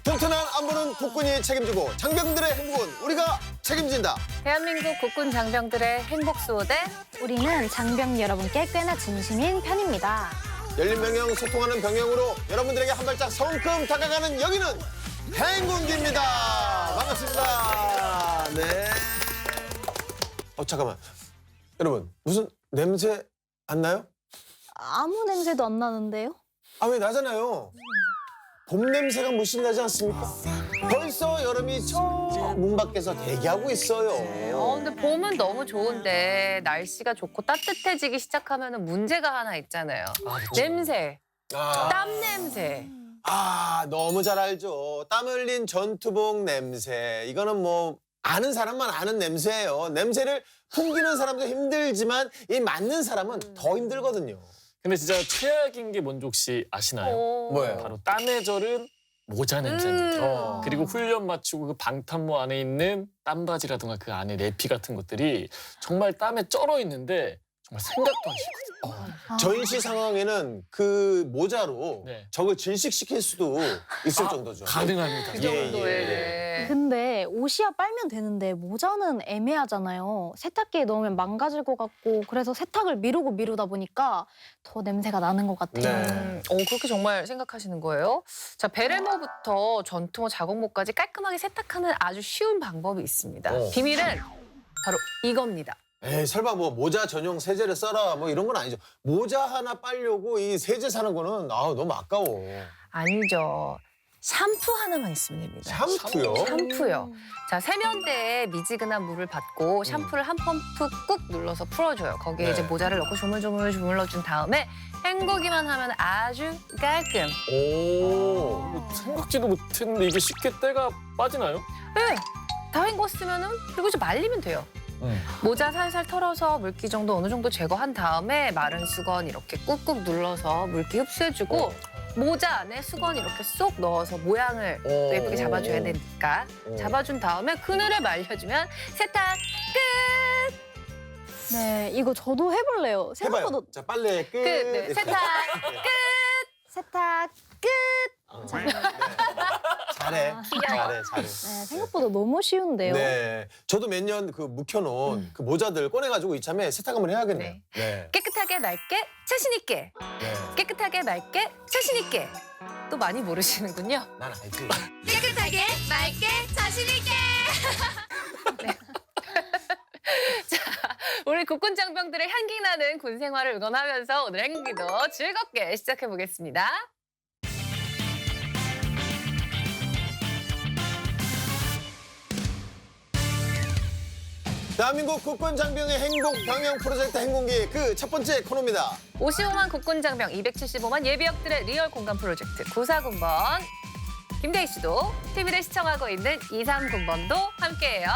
튼튼한 안보는 국군이 책임지고 장병들의 행복은 우리가 책임진다. 대한민국 국군 장병들의 행복 수호대. 우리는 장병 여러분께 꽤나 진심인 편입니다. 열린 병영, 소통하는 병영으로 여러분들에게 한 발짝 성큼 다가가는 여기는 행군기입니다. 반갑습니다. 네. 잠깐만. 여러분, 무슨 냄새 안 나요? 아무 냄새도 안 나는데요? 왜 나잖아요. 봄 냄새가 물씬 나지 않습니까? 벌써 여름이 저 문 밖에서 대기하고 있어요. 근데 봄은 너무 좋은데 날씨가 좋고 따뜻해지기 시작하면 문제가 하나 있잖아요. 냄새, 아, 땀 냄새. 너무 잘 알죠. 땀 흘린 전투복 냄새. 이거는 뭐 아는 사람만 아는 냄새예요. 냄새를 풍기는 사람도 힘들지만 이 맡는 사람은 더 힘들거든요. 근데 진짜 최악인 게 뭔지 혹시 아시나요? 뭐예요? 바로 땀의 절은 모자 냄새입니다. 그리고 훈련 마치고 그 방탄모 안에 있는 땀바지라든가 그 안에 내피 같은 것들이 정말 땀에 쩔어 있는데 정말 생각도 안 싫거든요. 전시 상황에는 그 모자로 네. 적을 질식시킬 수도 있을 정도죠. 가능합니다. 그 예, 정도에. 예. 근데 옷이야 빨면 되는데 모자는 애매하잖아요. 세탁기에 넣으면 망가질 것 같고 그래서 세탁을 미루다 보니까 더 냄새가 나는 것 같아요. 네. 그렇게 정말 생각하시는 거예요? 자, 베레모부터 전투모, 자국모까지 깔끔하게 세탁하는 아주 쉬운 방법이 있습니다. 비밀은 바로 이겁니다. 에이, 설마 뭐 모자 전용 세제를 써라 뭐 이런 건 아니죠. 모자 하나 빨려고 이 세제 사는 거는 너무 아까워. 아니죠. 샴푸 하나만 있으면 됩니다. 샴푸요? 샴푸요. 자, 세면대에 미지근한 물을 받고 샴푸를 한 펌프 꾹 눌러서 풀어줘요. 거기에 네. 이제 모자를 넣고 조물조물 주물러준 다음에 헹구기만 하면 아주 깔끔. 오. 생각지도 못했는데 이게 쉽게 때가 빠지나요? 네, 다 헹궜으면은 그리고 이제 말리면 돼요. 모자 살살 털어서 물기 정도 어느 정도 제거한 다음에 마른 수건 이렇게 꾹꾹 눌러서 물기 흡수해주고 모자 안에 수건 이렇게 쏙 넣어서 모양을 또 예쁘게 잡아줘야 되니까 잡아준 다음에 그늘에 말려주면 세탁 끝! 네, 이거 저도 해볼래요. 해봐요. 생각보다 자, 빨래 끝. 끝! 네, 세탁 세탁 끝! 잘해. 잘해. 네, 생각보다 너무 쉬운데요. 네. 저도 몇 년 그 묵혀놓은 그 모자들 꺼내가지고 이참에 세탁 한번 해야겠네요. 네. 깨끗하게 맑게 자신 있게 네. 깨끗하게 맑게 자신 있게 또 많이 모르시는군요. 난 알지. 깨끗하게 맑게 자신 있게. 자, 우리 국군 장병들의 향기 나는 군 생활을 응원하면서 오늘 행기도 즐겁게 시작해 보겠습니다. 대한민국 국군 장병의 행복 병영 프로젝트 행군기 그 첫 번째 코너입니다. 55만 국군 장병, 275만 예비역들의 리얼 공감 프로젝트 94군번. 김대희 씨도 TV를 시청하고 있는 239번도 함께해요.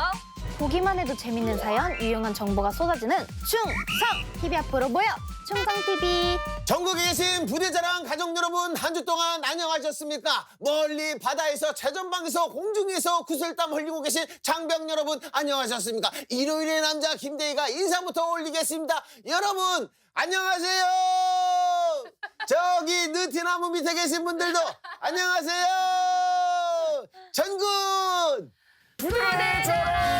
보기만 해도 재밌는 사연, 유용한 정보가 쏟아지는 충성! TV 앞으로 모여! 충성TV! 전국에 계신 부대자랑 가족 여러분 한 주 동안 안녕하셨습니까? 멀리 바다에서 최전방에서 공중에서 구슬땀 흘리고 계신 장병 여러분 안녕하셨습니까? 일요일의 남자 김대희가 인사부터 올리겠습니다. 여러분 안녕하세요. 저기 느티나무 밑에 계신 분들도 안녕하세요. 전군 부대자랑.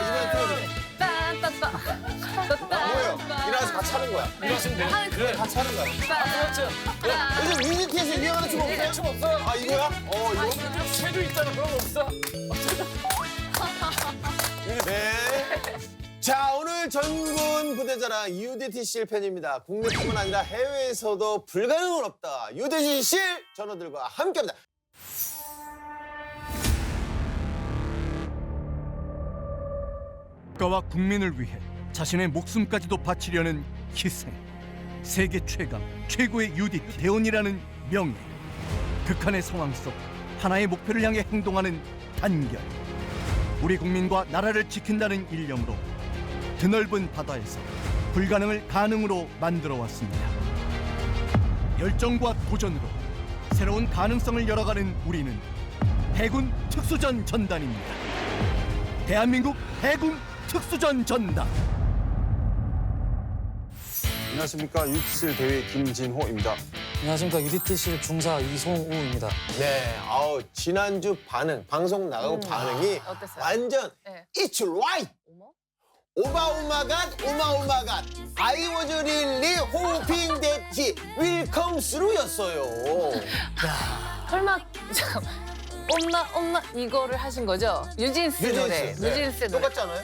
이번에 틀어줘. 뭐예요? 일어나서 같이 하는 거야. 이러시면 돼요. 그래, 같이 하는 거야. 그렇죠. 요즘 뮤직티에서 유행하는 춤 없어요? 춤 없어요. 이거야? 이거? 쇠도 있잖아. 그런 거 없어? 네. 자, 오늘 전군 부대자랑 UDT 실 팬입니다. 국내뿐만 아니라 해외에서도 불가능은 없다. UDT 실 전원들과 함께합니다. 국가와 국민을 위해 자신의 목숨까지도 바치려는 희생. 세계 최강, 최고의 UDT 대원이라는 명예. 극한의 상황 속 하나의 목표를 향해 행동하는 단결. 우리 국민과 나라를 지킨다는 일념으로 드넓은 바다에서 불가능을 가능으로 만들어 왔습니다. 열정과 도전으로 새로운 가능성을 열어가는 우리는 해군 특수전 전단입니다. 대한민국 해군 특수전 전단. 안녕하십니까. UT7 대위 김진호입니다. 안녕하십니까. UDT실 중사 이송우입니다. 네, 지난주 방송 나가고 반응이 어땠어요? 완전 네. It's right! 어머? 오마오마갓, 오마오마갓. I was really hoping that he will come through였어요. 설마 잠깐 엄마 이거를 하신 거죠? 뉴진스 노래. 뉴진스 노래. 똑같지 않아요?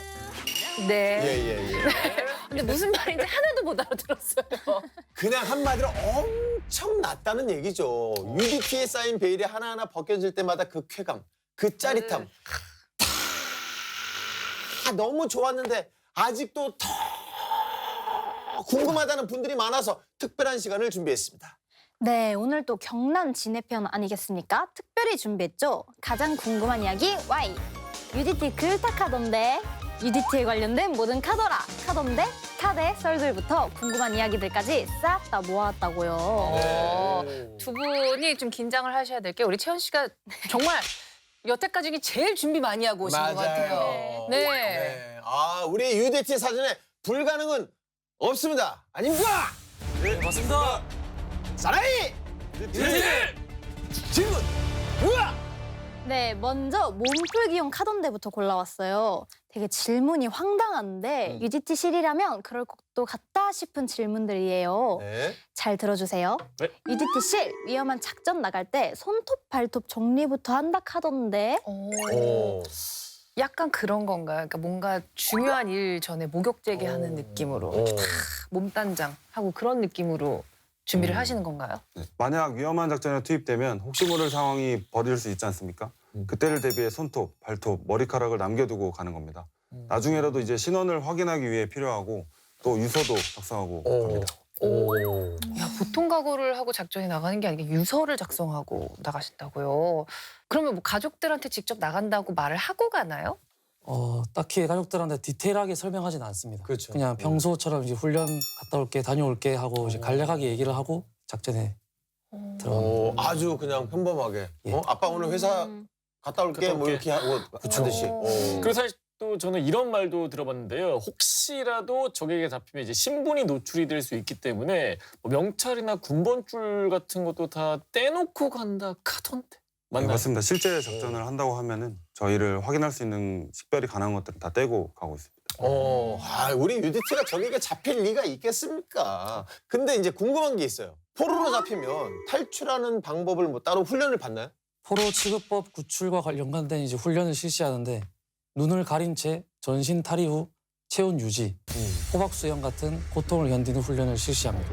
네. 예. 근데 무슨 말인지 하나도 못 알아들었어요. 그냥 한마디로 엄청 낮다는 얘기죠. UDT에 쌓인 베일이 하나하나 벗겨질 때마다 그 쾌감, 그 짜릿함. 다 너무 좋았는데 아직도 더 궁금하다는 분들이 많아서 특별한 시간을 준비했습니다. 네, 오늘 또 경남 진해편 아니겠습니까? 특별히 준비했죠. 가장 궁금한 이야기 Y. UDT 글타카던데. UDT에 관련된 모든 카던데 카드의 썰들부터 궁금한 이야기들까지 싹 다 모았다고요. 두 분이 좀 긴장을 하셔야 될 게 우리 채연 씨가 정말 여태까지 중에 제일 준비 많이 하고 오신 것 같아요. 네. 우리 UDT 사전에 불가능은 없습니다. 아닙니까? 네, 맞습니다. 사나이! 질문! 뭐야? 네, 먼저 몸풀기용 카던데부터 골라왔어요. 되게 질문이 황당한데 UDT실이라면 그럴 것도 같다 싶은 질문들이에요. 네. 잘 들어주세요. 네. UDT실 위험한 작전 나갈 때 손톱 발톱 정리부터 한다 카던데. 오. 약간 그런 건가요? 그러니까 뭔가 중요한 일 전에 목욕제기 하는 느낌으로 이렇게 탁 몸단장 하고 그런 느낌으로 준비를 하시는 건가요? 만약 위험한 작전에 투입되면 혹시 모를 상황이 벌어질 수 있지 않습니까? 그때를 대비해 손톱, 발톱, 머리카락을 남겨두고 가는 겁니다. 나중에라도 이제 신원을 확인하기 위해 필요하고 또 유서도 작성하고 갑니다. 야, 보통 각오를 하고 작전에 나가는 게 아니라 유서를 작성하고 나가신다고요? 그러면 뭐 가족들한테 직접 나간다고 말을 하고 가나요? 딱히 가족들한테 디테일하게 설명하진 않습니다. 그렇죠. 그냥 평소처럼 이제 훈련 갔다 올게, 다녀올게 하고 이제 간략하게 얘기를 하고 작전에 들어갑니다. 아주 그냥 평범하게. 예. 아빠 오늘 회사 갔다 올게 뭐 이렇게 하고 하듯이. 그리고 사실 또 저는 이런 말도 들어봤는데요. 혹시라도 적에게 잡히면 이제 신분이 노출이 될 수 있기 때문에 뭐 명찰이나 군번줄 같은 것도 다 떼놓고 간다 카던데. 네, 맞나요? 맞습니다. 실제 작전을 한다고 하면은 저희를 확인할 수 있는 식별이 가능한 것들은 다 떼고 가고 있습니다. 우리 UDT가 적에게 잡힐 리가 있겠습니까? 근데 이제 궁금한 게 있어요. 포로로 잡히면 탈출하는 방법을 뭐 따로 훈련을 받나요? 포로 취급법 구출과 연관된 이제 훈련을 실시하는데 눈을 가린 채 전신 탈의 후 체온 유지, 호박 수영 같은 고통을 견디는 훈련을 실시합니다.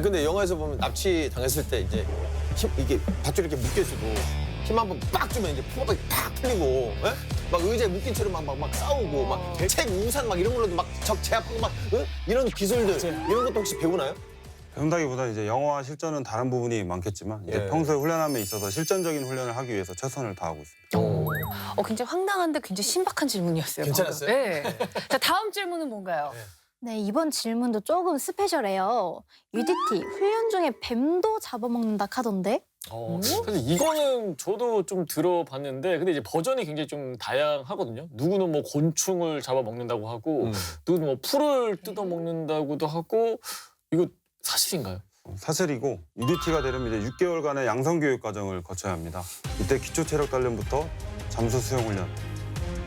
근데 영화에서 보면 납치 당했을 때 이제 이게 밧줄 이렇게 묶여주고 힘 한 번 빡 주면 이제 포박이 팍 풀리고, 예? 막 의자에 묶인 채로 막 싸우고, 막 책 우산 막 이런 걸로도 막 적 제압하고 막 이런 기술들 이런 것도 혹시 배우나요? 배운다기보다 이제 영어와 실전은 다른 부분이 많겠지만 이제 예. 평소에 훈련함에 있어서 실전적인 훈련을 하기 위해서 최선을 다하고 있습니다. 굉장히 황당한데 굉장히 신박한 질문이었어요. 괜찮았어요? 방금. 네. 자, 다음 질문은 뭔가요? 네, 이번 질문도 조금 스페셜해요. UDT 훈련 중에 뱀도 잡아먹는다 카던데. 사실 이거는 저도 좀 들어봤는데 근데 이제 버전이 굉장히 좀 다양하거든요. 누구는 뭐 곤충을 잡아먹는다고 하고 누구는 뭐 풀을 뜯어먹는다고도 하고 이거 사실인가요? 사실이고 UDT가 되려면 이제 6개월간의 양성교육 과정을 거쳐야 합니다. 이때 기초체력 단련부터 잠수 수영 훈련,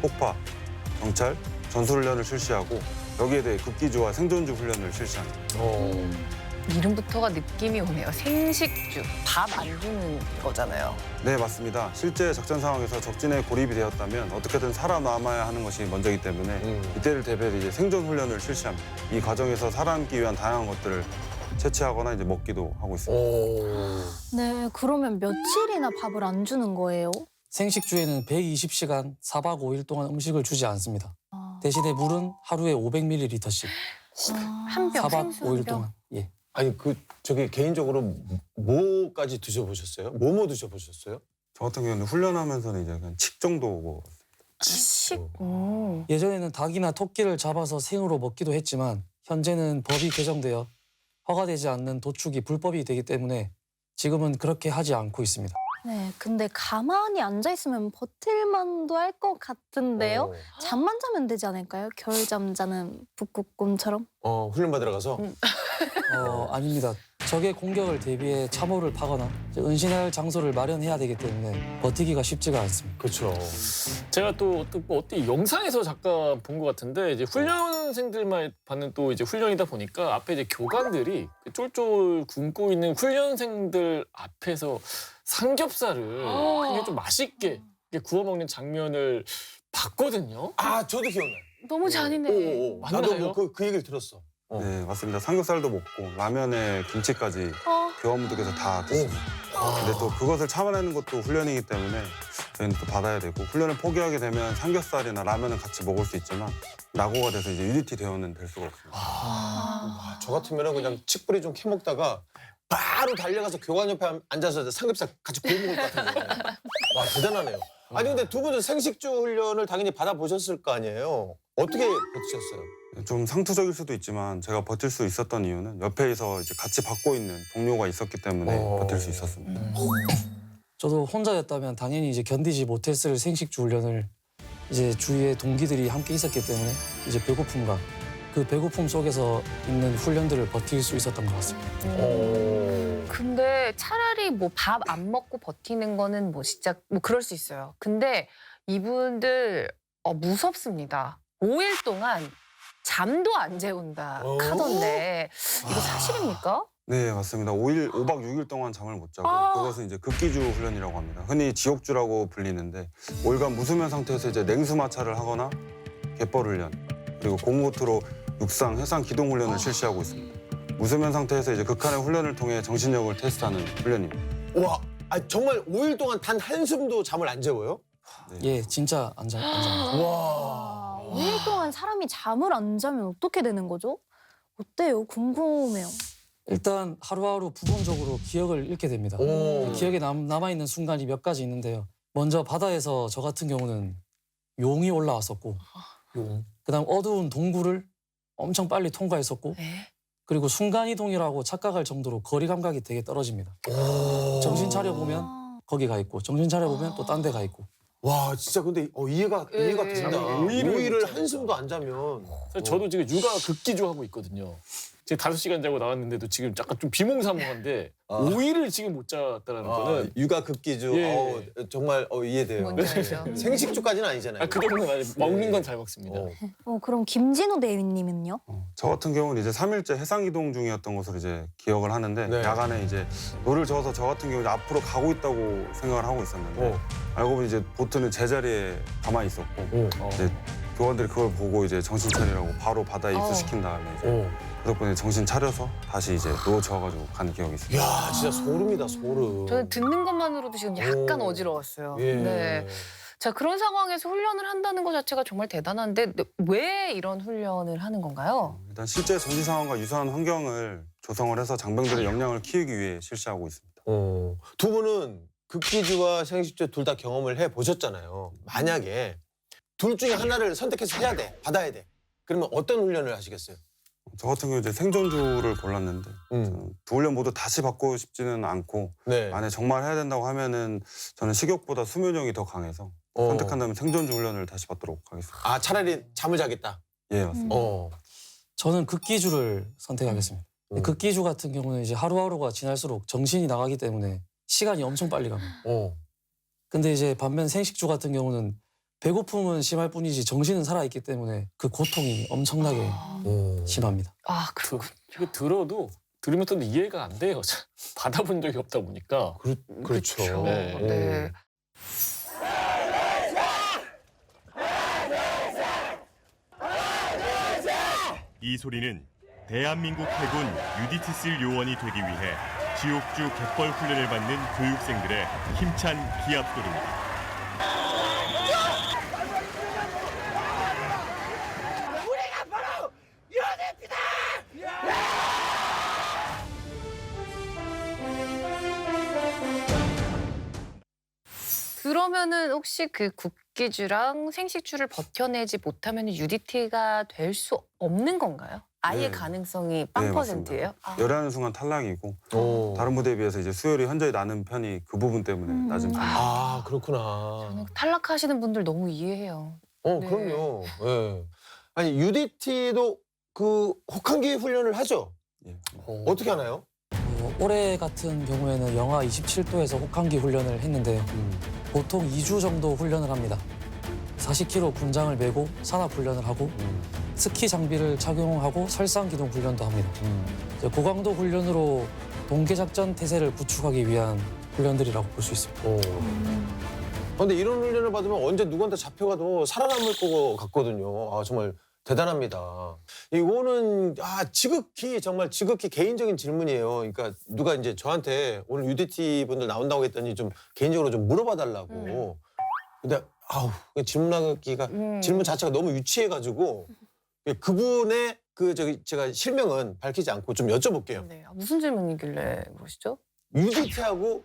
폭파, 정찰, 전술훈련을 실시하고 여기에 대해 급기주와 생존주 훈련을 실시합니다. 이름부터가 느낌이 오네요. 생식주, 밥 안 주는 거잖아요. 네, 맞습니다. 실제 작전 상황에서 적진에 고립이 되었다면 어떻게든 살아남아야 하는 것이 먼저이기 때문에 이때를 대비해 이제 생존 훈련을 실시합니다. 이 과정에서 살아남기 위한 다양한 것들을 채취하거나 이제 먹기도 하고 있습니다. 네, 그러면 며칠이나 밥을 안 주는 거예요? 생식주에는 120시간 4박 5일 동안 음식을 주지 않습니다. 아. 대신에 물은 하루에 500ml씩 한 병, 4박 생수 5일 한 병. 동안. 예. 아니 저기 개인적으로 뭐까지 드셔보셨어요? 뭐 드셔보셨어요? 저 같은 경우는 훈련하면서는 이제 그냥 칡 정도 뭐 식. 예전에는 닭이나 토끼를 잡아서 생으로 먹기도 했지만 현재는 법이 개정되어 허가되지 않는 도축이 불법이 되기 때문에 지금은 그렇게 하지 않고 있습니다. 네, 근데 가만히 앉아 있으면 버틸만도 할 것 같은데요. 잠만 자면 되지 않을까요? 겨울잠 자는 북극곰처럼. 훈련 받으러 가서 아닙니다. 적의 공격을 대비해 참호를 파거나 이제 은신할 장소를 마련해야 되기 때문에 버티기가 쉽지가 않습니다. 그렇죠. 제가 또 어떻게 영상에서 잠깐 본 것 같은데 이제 훈련생들만 받는 또 이제 훈련이다 보니까 앞에 이제 교관들이 그 쫄쫄 굶고 있는 훈련생들 앞에서 삼겹살을 굉장히 좀 맛있게 이렇게 구워 먹는 장면을 봤거든요. 아, 저도 기억나요. 너무 잔인해. 오, 나도 맞나요? 뭐 그 얘기를 들었어. 네, 맞습니다. 삼겹살도 먹고 라면에 김치까지 교관분들께서 다 드십니다. 근데 또 그것을 참아내는 것도 훈련이기 때문에 저희는 또 받아야 되고 훈련을 포기하게 되면 삼겹살이나 라면은 같이 먹을 수 있지만 낙오가 돼서 이제 UDT 대원은 될 수가 없습니다. 와, 저 같으면 그냥 칡뿌리 좀 캐먹다가 바로 달려가서 교관 옆에 앉아서 삼겹살 같이 구워 먹을 것 같은데. 와, 대단하네요. 아니 근데 두 분은 생식주 훈련을 당연히 받아보셨을 거 아니에요. 어떻게 버티셨어요? 좀 상투적일 수도 있지만 제가 버틸 수 있었던 이유는 옆에서 이제 같이 받고 있는 동료가 있었기 때문에 버틸 수 있었습니다. 저도 혼자였다면 당연히 이제 견디지 못했을 생식주 훈련을 이제 주위에 동기들이 함께 있었기 때문에 이제 배고픔과 그 배고픔 속에서 있는 훈련들을 버틸 수 있었던 것 같습니다. 근데 차라리 뭐 밥 안 먹고 버티는 거는 뭐 진짜 뭐 그럴 수 있어요. 근데 이분들 무섭습니다. 5일 동안 잠도 안 재운다 하던데 이거 사실입니까? 네, 맞습니다. 5박 6일 동안 잠을 못 자고 그것은 이제 극기주 훈련이라고 합니다. 흔히 지옥주라고 불리는데 5일간 무수면 상태에서 이제 냉수 마찰을 하거나 갯벌 훈련 그리고 고무보트로 육상, 해상 기동 훈련을 실시하고 있습니다. 무수면 상태에서 이제 극한의 훈련을 통해 정신력을 테스트하는 훈련입니다. 와, 정말 5일 동안 단 한숨도 잠을 안 재워요? 예, 진짜 안 잡니다. 와. 5일 동안 사람이 잠을 안 자면 어떻게 되는 거죠? 어때요? 궁금해요. 일단 하루하루 부분적으로 기억을 잃게 됩니다. 오. 기억에 남아있는 순간이 몇 가지 있는데요. 먼저 바다에서 저 같은 경우는 용이 올라왔었고 그다음 어두운 동굴을 엄청 빨리 통과했었고 그리고 순간이동이라고 착각할 정도로 거리 감각이 되게 떨어집니다. 정신 차려보면 거기 가 있고 정신 차려보면 또 딴 데 가 있고. 와, 진짜 근데 이해가 된다. 5일을 한숨도 안 자면. 저도 지금 육아 극기주 하고 있거든요. 지금 5시간 자고 나왔는데도 지금 약간 좀 비몽사몽한데 5일을 지금 못 잤다는 거는 육아 급기주. 예. 정말 이해돼요. 뭔지 알죠. 생식주까지는 아니잖아요. 그 정도는 아니 먹는 건 잘 먹습니다. 그럼 김진호 대위님은요? 저 같은 경우는 이제 3일째 해상 이동 중이었던 것으로 이제 기억을 하는데 네. 야간에 이제 노를 저어서 저 같은 경우는 앞으로 가고 있다고 생각을 하고 있었는데 알고 보니 이제 보트는 제자리에 가만히 있었고 이제 교관들이 그걸 보고 이제 정신 차리라고 바로 바다에 입수시킨 다음에 이제 그 덕분에 정신 차려서 다시 이제 노 저어가지고 간 기억이 있습니다. 이야, 진짜 소름이다, 소름. 저는 듣는 것만으로도 지금 약간 어지러웠어요. 예. 네. 자, 그런 상황에서 훈련을 한다는 것 자체가 정말 대단한데 왜 이런 훈련을 하는 건가요? 일단 실제 정지 상황과 유사한 환경을 조성을 해서 장병들의 역량을 키우기 위해 실시하고 있습니다. 두 분은 극기주와 생식주 둘 다 경험을 해보셨잖아요. 만약에 둘 중에 하나를 선택해서 해야 돼, 받아야 돼. 그러면 어떤 훈련을 하시겠어요? 저 같은 경우 이제 생존주를 골랐는데 저는 두 훈련 모두 다시 받고 싶지는 않고 네. 만약 정말 해야 된다고 하면은 저는 식욕보다 수면력이 더 강해서 선택한다면 생존주 훈련을 다시 받도록 하겠습니다. 아, 차라리 잠을 자겠다. 예, 맞습니다. 저는 극기주를 선택하겠습니다. 극기주 같은 경우는 이제 하루하루가 지날수록 정신이 나가기 때문에 시간이 엄청 빨리 갑니다. 근데 이제 반면 생식주 같은 경우는 배고픔은 심할 뿐이지 정신은 살아있기 때문에 그 고통이 엄청나게 심합니다. 아, 그렇군. 이거 들으면서도 이해가 안 돼요. 받아본 적이 없다 보니까. 그렇죠. 네. 네. 이 소리는 대한민국 해군 UDT 쓸 요원이 되기 위해 지옥주 갯벌 훈련을 받는 교육생들의 힘찬 기합 소리입니다. 그러면은 혹시 그 국기주랑 생식주를 버텨내지 못하면 UDT가 될 수 없는 건가요? 아예 네. 가능성이 네, 0%예요? 맞습니다. 열하는 순간 탈락이고 다른 부대에 비해서 이제 수혈이 현저히 낮은 편이 그 부분 때문에 낮은 편입니다. 아, 그렇구나. 저는 탈락하시는 분들 너무 이해해요. 네. 그럼요. 예. 아니, UDT도 그 혹한기 훈련을 하죠? 어떻게 하나요? 올해 같은 경우에는 영하 27도에서 혹한기 훈련을 했는데요. 보통 2주 정도 훈련을 합니다. 40km 군장을 메고 산악 훈련을 하고 스키 장비를 착용하고 설상 기동 훈련도 합니다. 이제 고강도 훈련으로 동계 작전 태세를 구축하기 위한 훈련들이라고 볼 수 있습니다. 근데 이런 훈련을 받으면 언제 누구한테 잡혀가도 살아남을 것 같거든요. 아, 정말 대단합니다. 이거는 지극히 정말 지극히 개인적인 질문이에요. 그러니까 누가 이제 저한테 오늘 UDT 분들 나온다고 했더니 좀 개인적으로 좀 물어봐 달라고. 근데 질문하기가 질문 자체가 너무 유치해가지고 그분의 제가 실명은 밝히지 않고 좀 여쭤볼게요. 네. 무슨 질문이길래 그러시죠? UDT하고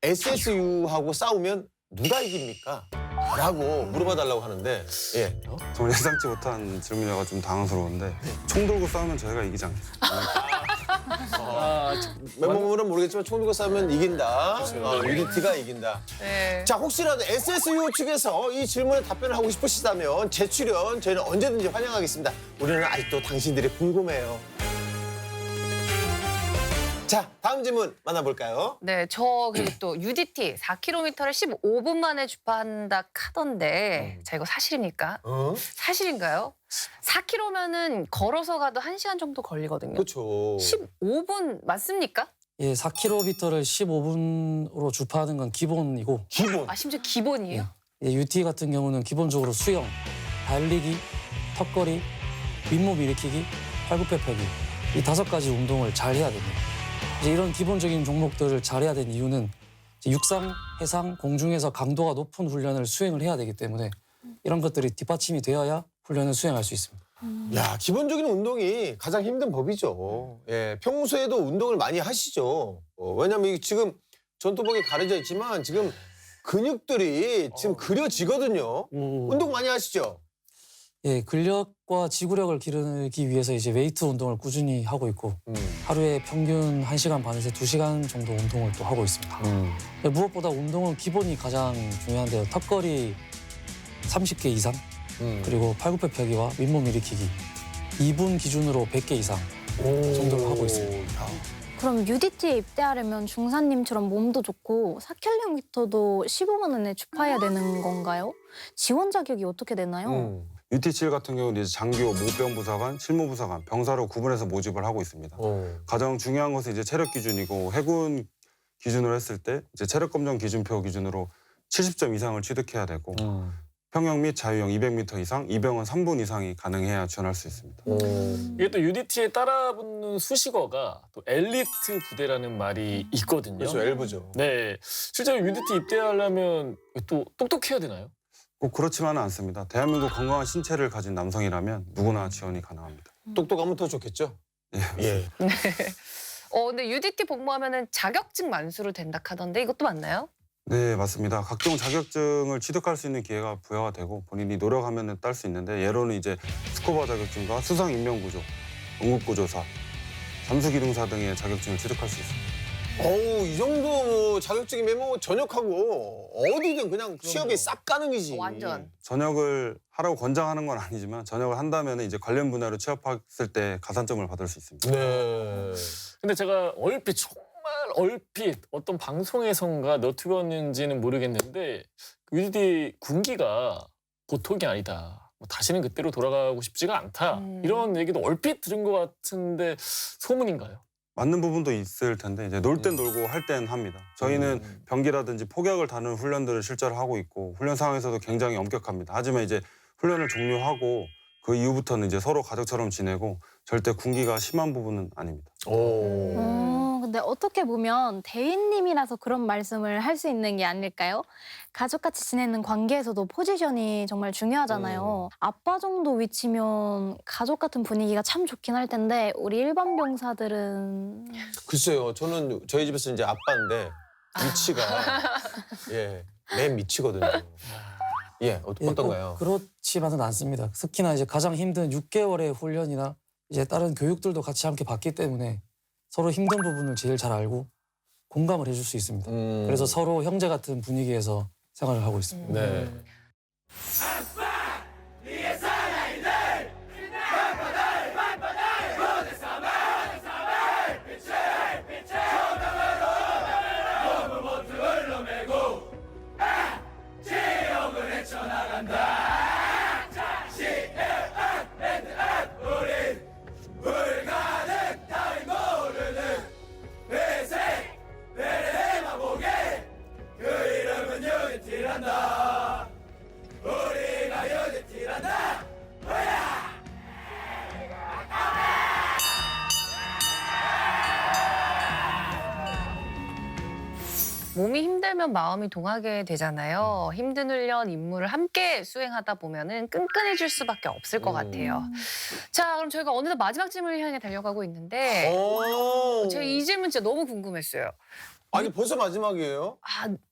SSU하고 싸우면 누가 이깁니까? 라고 물어봐 달라고 하는데 예. 정말 예상치 못한 질문이라 좀 당황스러운데 총 들고 싸우면 저희가 이기지 않겠습니까? 멤버분은 모르겠지만 총 들고 싸우면 이긴다. UDT가 이긴다. 네. 자, 혹시라도 SSU 측에서 이 질문에 답변을 하고 싶으시다면 재출연 저희는 언제든지 환영하겠습니다. 우리는 아직도 당신들이 궁금해요. 자, 다음 질문 만나볼까요? 네, 저 그리고 또 UDT 4km를 15분 만에 주파한다 카던데 자, 이거 사실입니까? 사실인가요? 4km면은 걸어서 가도 1시간 정도 걸리거든요. 그렇죠. 15분 맞습니까? 예, 4km를 15분으로 주파하는 건 기본이고 기본. 아, 심지어 기본이에요? 예, UT 같은 경우는 기본적으로 수영, 달리기, 턱걸이, 윗몸 일으키기, 팔굽혀 펴기 이 5가지 운동을 잘 해야 됩니다. 이제 이런 기본적인 종목들을 잘해야 되는 이유는 이제 육상, 해상, 공중에서 강도가 높은 훈련을 수행을 해야 되기 때문에 이런 것들이 뒷받침이 되어야 훈련을 수행할 수 있습니다. 야, 기본적인 운동이 가장 힘든 법이죠. 예, 평소에도 운동을 많이 하시죠. 왜냐면 이게 지금 전투복이 가려져 있지만 지금 근육들이 지금 그려지거든요. 운동 많이 하시죠? 예, 근력과 지구력을 기르기 위해서 이제 웨이트 운동을 꾸준히 하고 있고 하루에 평균 1시간 반에서 2시간 정도 운동을 또 하고 있습니다. 무엇보다 운동은 기본이 가장 중요한데요. 턱걸이 30개 이상, 그리고 팔굽혀 펴기와 윗몸 일으키기 2분 기준으로 100개 이상 정도를 하고 있습니다. 그럼 UDT에 입대하려면 중사님처럼 몸도 좋고 4km도 15분 안에 주파해야 되는 건가요? 지원 자격이 어떻게 되나요? UT7 같은 경우는 이제 장교, 모병부사관, 실무부사관, 병사로 구분해서 모집을 하고 있습니다. 가장 중요한 것은 이제 체력 기준이고 해군 기준으로 했을 때 이제 체력 검정 기준표 기준으로 70점 이상을 취득해야 되고 평영 및 자유형 200m 이상, 이병은 3분 이상이 가능해야 지원할 수 있습니다. 이게 또 UDT에 따라붙는 수식어가 또 엘리트 부대라는 말이 있거든요. 그렇죠, 엘부죠. 네, 실제로 UDT 입대하려면 또 똑똑해야 되나요? 꼭 그렇지만은 않습니다. 대한민국 건강한 신체를 가진 남성이라면 누구나 지원이 가능합니다. 똑똑하면 더 좋겠죠? 예. 근데 UDT 복무하면은 자격증 만수로 된다 하던데 이것도 맞나요? 네, 맞습니다. 각종 자격증을 취득할 수 있는 기회가 부여가 되고 본인이 노력하면 딸 수 있는데 예로는 이제 스쿠버 자격증과 수상 인명구조, 응급구조사, 잠수기둥사 등의 자격증을 취득할 수 있습니다. 이 정도 자격증이면 뭐 전역하고 어디든 그냥 취업이 싹 가능이지. 완전. 전역을 하라고 권장하는 건 아니지만 전역을 한다면 이제 관련 분야로 취업했을 때 가산점을 받을 수 있습니다. 네. 근데 제가 얼핏 어떤 방송에선가 너튜브였는지는 모르겠는데 UDT 군기가 보통이 아니다. 다시는 그때로 돌아가고 싶지가 않다. 이런 얘기도 얼핏 들은 것 같은데 소문인가요? 맞는 부분도 있을 텐데 이제 놀 땐 놀고 할 땐 합니다. 저희는 병기라든지 폭약을 다루는 훈련들을 실제로 하고 있고 훈련 상황에서도 굉장히 엄격합니다. 하지만 이제 훈련을 종료하고 그 이후부터는 이제 서로 가족처럼 지내고 절대 군기가 심한 부분은 아닙니다. 근데 어떻게 보면 대위님이라서 그런 말씀을 할 수 있는 게 아닐까요? 가족같이 지내는 관계에서도 포지션이 정말 중요하잖아요. 아빠 정도 위치면 가족 같은 분위기가 참 좋긴 할 텐데 우리 일반 병사들은 글쎄요, 저는 저희 집에서 이제 아빠인데 위치가 맨 밑이거든요. 어떤가요? 그렇지만은 않습니다. 특히나 이제 가장 힘든 6개월의 훈련이나 이제 다른 교육들도 같이 함께 받기 때문에 서로 힘든 부분을 제일 잘 알고 공감을 해줄 수 있습니다. 그래서 서로 형제 같은 분위기에서 생활을 하고 있습니다. 네. 몸이 힘들면 마음이 동하게 되잖아요. 힘든 훈련, 임무를 함께 수행하다 보면은 끈끈해질 수밖에 없을 것 같아요. 자, 그럼 저희가 어느덧 마지막 질문을 향해 달려가고 있는데 제가 이 질문 진짜 너무 궁금했어요. 아니 벌써 마지막이에요?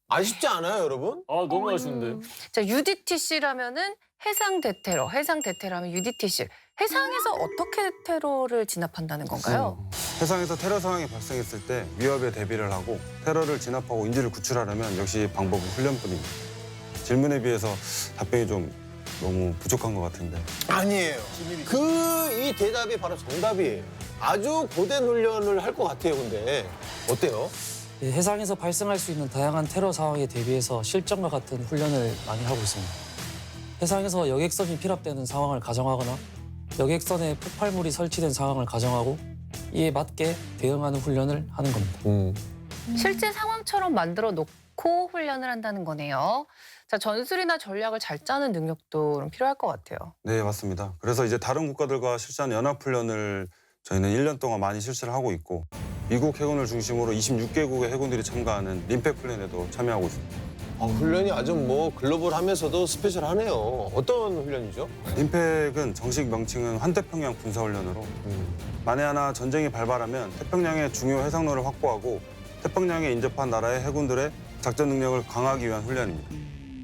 아쉽지 않아요, 여러분? 아 너무 아쉬운데. 자, UDTC라면은 해상 대테러, 해상 대테러하면 UDTC. 해상에서 어떻게 테러를 진압한다는 건가요? 해상에서 테러 상황이 발생했을 때 위협에 대비를 하고 테러를 진압하고 인지를 구출하려면 역시 방법은 훈련뿐입니다. 질문에 비해서 답변이 좀 너무 부족한 것 같은데. 아니에요. 이 대답이 바로 정답이에요. 아주 고된 훈련을 할 것 같아요, 근데. 어때요? 예, 해상에서 발생할 수 있는 다양한 테러 상황에 대비해서 실전과 같은 훈련을 많이 하고 있습니다. 해상에서 여객선이 피랍되는 상황을 가정하거나 여객선에 폭발물이 설치된 상황을 가정하고 이에 맞게 대응하는 훈련을 하는 겁니다. 실제 상황처럼 만들어 놓고 훈련을 한다는 거네요. 자, 전술이나 전략을 잘 짜는 능력도 그럼 필요할 것 같아요. 네, 맞습니다. 그래서 이제 다른 국가들과 실시하는 연합훈련을 저희는 1년 동안 많이 실시를 하고 있고 미국 해군을 중심으로 26개국의 해군들이 참가하는 림팩 훈련에도 참여하고 있습니다. 훈련이 아주 뭐 글로벌하면서도 스페셜하네요. 어떤 훈련이죠? 림팩은 정식 명칭은 환태평양 군사훈련으로 만에 하나 전쟁이 발발하면 태평양의 중요 해상로를 확보하고 태평양에 인접한 나라의 해군들의 작전 능력을 강화하기 위한 훈련입니다.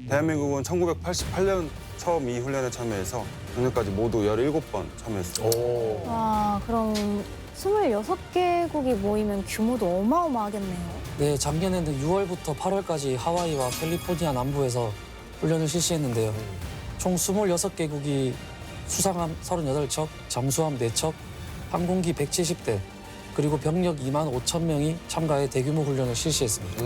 대한민국은 1988년 처음 이 훈련에 참여해서 오늘까지 모두 17번 참여했습니다. 와, 그럼 26개국이 모이면 규모도 어마어마하겠네요. 네, 작년에는 6월부터 8월까지 하와이와 캘리포니아 남부에서 훈련을 실시했는데요. 총 26개국이 수상함 38척, 잠수함 4척, 항공기 170대, 그리고 병력 2만 5천 명이 참가해 대규모 훈련을 실시했습니다.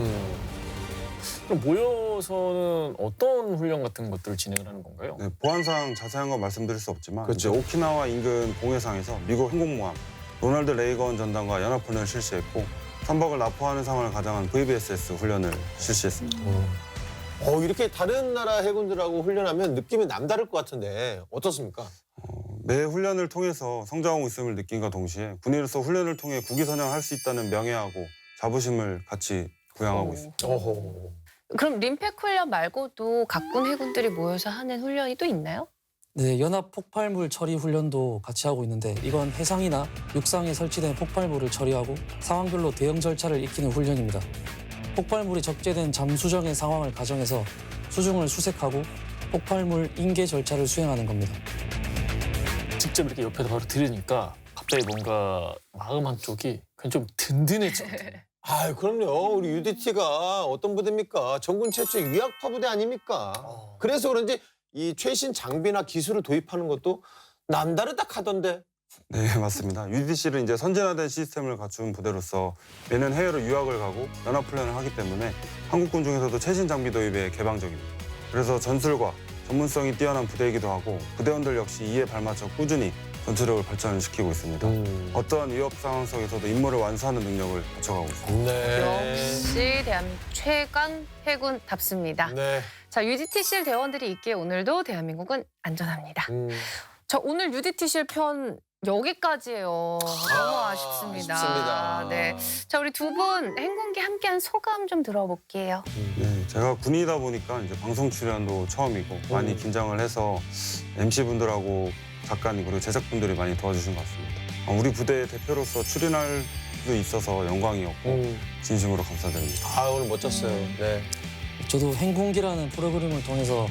그럼 모여서는 어떤 훈련 같은 것들을 진행을 하는 건가요? 네, 보안상 자세한 건 말씀드릴 수 없지만 그렇죠. 이제 오키나와 인근 봉해상에서 미국 항공모함 로널드 레이건 전단과 연합훈련을 실시했고 선박을 납포하는 상황을 가정한 VBSS 훈련을 실시했습니다. 이렇게 다른 나라 해군들하고 훈련하면 느낌이 남다를 것 같은데 어떻습니까? 매 훈련을 통해서 성장하고 있음을 느낀과 동시에 군인으로서 훈련을 통해 국위 선양할 수 있다는 명예하고 자부심을 같이 부양하고 있습니다. 그럼 림팩 훈련 말고도 각군 해군들이 모여서 하는 훈련이 또 있나요? 네, 연합 폭발물 처리 훈련도 같이 하고 있는데 이건 해상이나 육상에 설치된 폭발물을 처리하고 상황별로 대응 절차를 익히는 훈련입니다. 폭발물이 적재된 잠수정의 상황을 가정해서 수중을 수색하고 폭발물 인계 절차를 수행하는 겁니다. 직접 이렇게 옆에서 바로 들으니까 갑자기 뭔가 마음 한쪽이 그냥 좀 든든해지거든요. 그럼요. 우리 UDT가 어떤 부대입니까? 전군 최초의 위학파 부대 아닙니까? 그래서 그런지 이 최신 장비나 기술을 도입하는 것도 남다르다 하던데. 네, 맞습니다. UDC는 이제 선진화된 시스템을 갖춘 부대로서 매년 해외로 유학을 가고 연합훈련을 하기 때문에 한국군 중에서도 최신 장비 도입에 개방적입니다. 그래서 전술과 전문성이 뛰어난 부대이기도 하고 부대원들 역시 이에 발맞춰 꾸준히 전투력을 발전시키고 있습니다. 어떠한 위협 상황 속에서도 임무를 완수하는 능력을 갖춰가고 있습니다. 역시 대한민국 최강 해군답습니다. 네. 자, UDTCL 대원들이 있기에 오늘도 대한민국은 안전합니다. 자, 오늘 UDTCL 편 여기까지예요. 너무 아쉽습니다. 아쉽습니다. 네. 자, 우리 두 분 행군기 함께한 소감 좀 들어볼게요. 네, 제가 군이다 보니까 이제 방송 출연도 처음이고 많이 긴장을 해서 MC분들하고 작가님 그리고 제작분들이 많이 도와주신 것 같습니다. 우리 부대의 대표로서 출연할 수 있어서 영광이었고 진심으로 감사드립니다. 오늘 멋졌어요. 네. 저도 행군기라는 프로그램을 통해서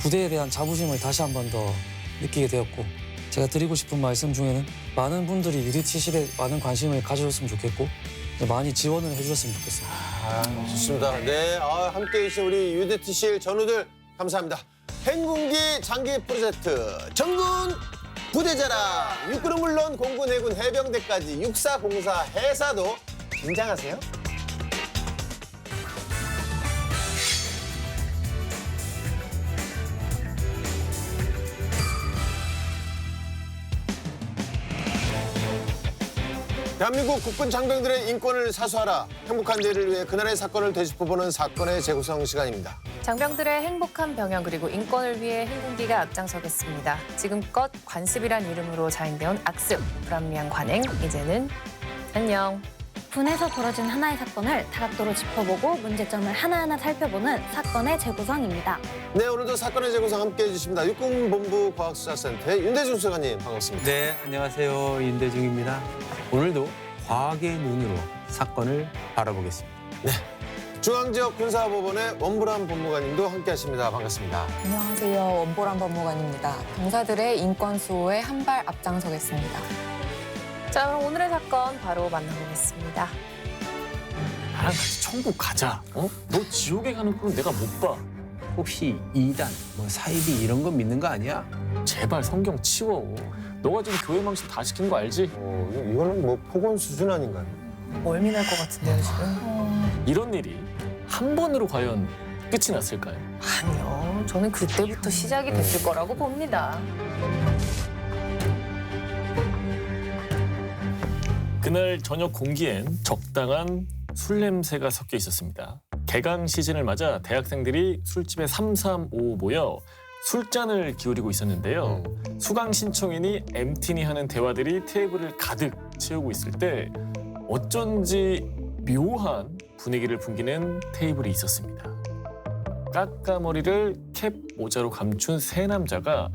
부대에 대한 자부심을 다시 한 번 더 느끼게 되었고 제가 드리고 싶은 말씀 중에는 많은 분들이 UDTC에 많은 관심을 가져줬으면 좋겠고 많이 지원을 해주셨으면 좋겠습니다. 좋습니다. 네, 함께해 주신 우리 UDTCL 전우들 감사합니다. 행군기 장기 프로젝트 전군 부대자랑 육군은 물론 공군, 해군, 해병대까지 육사공사 해사도 긴장하세요. 대한민국 국군 장병들의 인권을 사수하라. 행복한 대를 위해 그날의 사건을 되짚어보는 사건의 재구성 시간입니다. 장병들의 행복한 병영 그리고 인권을 위해 행군기가 앞장서겠습니다. 지금껏 관습이란 이름으로 자행되어 온 악습, 불합리한 관행, 이제는 안녕. 분해서 벌어진 하나의 사건을 다각도로 짚어보고 문제점을 하나하나 살펴보는 사건의 재구성입니다. 네, 오늘도 사건의 재구성 함께해 주십니다. 육군본부 과학수사센터의 윤대중 수사관님 반갑습니다. 네, 안녕하세요. 윤대중입니다. 오늘도 과학의 눈으로 사건을 바라보겠습니다. 중앙지역 군사법원의 원불안 법무관님도 함께하십니다. 반갑습니다. 안녕하세요. 원보람 법무관입니다. 병사들의 인권 수호에 한 발 앞장서겠습니다. 자, 그럼 오늘의 사건 바로 만나보겠습니다. 나랑 같이 천국 가자. 어? 너 지옥에 가는 꼴은 내가 못 봐. 혹시 이단, 사이비 이런 거 믿는 거 아니야? 제발 성경 치워. 너가 지금 교회 망신 다 시킨 거 알지? 이거는 뭐 폭언 수준 아닌가요? 멀미날 것 같은데요, 지금? 이런 일이 한 번으로 과연 끝이 났을까요? 아니요. 저는 그때부터 시작이 됐을 거라고 봅니다. 그날 저녁 공기엔 적당한 술 냄새가 섞여 있었습니다. 개강 시즌을 맞아 대학생들이 술집에 335 모여 술잔을 기울이고 있었는데요. 수강 신청인이 엠티니 하는 대화들이 테이블을 가득 채우고 있을 때 어쩐지 묘한 분위기를 풍기는 테이블이 있었습니다. 까까머리를 캡 모자로 감춘 세 남자가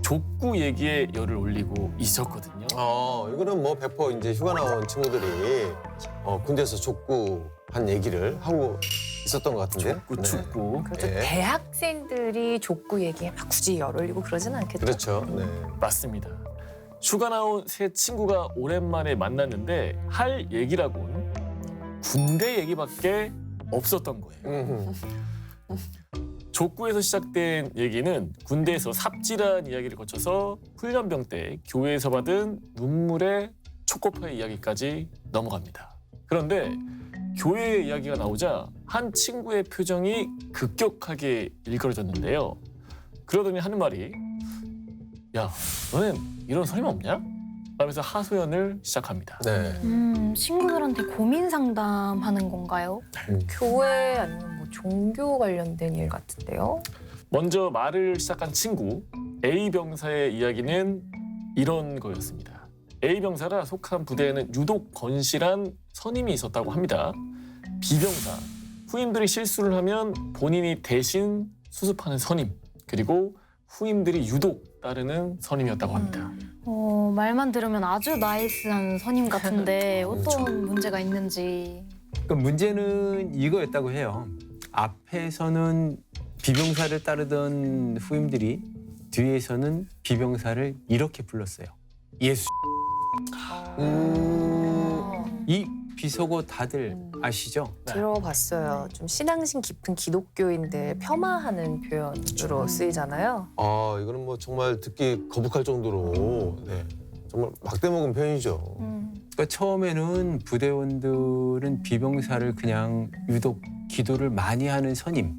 족구 얘기에 열을 올리고 있었거든요. 이거는 뭐 100% 이제 휴가 나온 친구들이 군대에서 족구한 얘기를 하고 있었던 것 같은데. 족구, 축구. 그렇죠. 네. 대학생들이 족구 얘기에 막 굳이 열 올리고 그러진 않겠죠. 그렇죠. 네. 맞습니다. 휴가 나온 세 친구가 오랜만에 만났는데 할 얘기라곤 군대 얘기밖에 없었던 거예요. 족구에서 시작된 얘기는 군대에서 삽질한 이야기를 거쳐서 훈련병 때 교회에서 받은 눈물의 초코파이 이야기까지 넘어갑니다. 그런데 교회 이야기가 나오자 한 친구의 표정이 급격하게 일그러졌는데요. 그러더니 하는 말이 야, 너는 이런 선임 없냐? 라면서 하소연을 시작합니다. 네. 친구들한테 고민 상담하는 건가요? 교회 아니면 뭐 종교 관련된 일 같은데요. 먼저 말을 시작한 친구 A 병사의 이야기는 이런 거였습니다. A 병사가 속한 부대에는 유독 건실한 선임이 있었다고 합니다. B 병사, 후임들이 실수를 하면 본인이 대신 수습하는 선임, 그리고 후임들이 유독 따르는 선임이었다고 합니다. 말만 들으면 아주 나이스한 선임 같은데 어떤 문제가 있는지. 그러니까 문제는 이거였다고 해요. 앞에서는 비병사를 따르던 후임들이 뒤에서는 비병사를 이렇게 불렀어요. 예수. 이 비속어 다들 아시죠? 들어봤어요. 좀 신앙심 깊은 기독교인들 폄하하는 표현으로 쓰이잖아요. 이거는 뭐 정말 듣기 거북할 정도로 정말 막대먹은 표현이죠. 그러니까 처음에는 부대원들은 비병사를 그냥 유독 기도를 많이 하는 선임,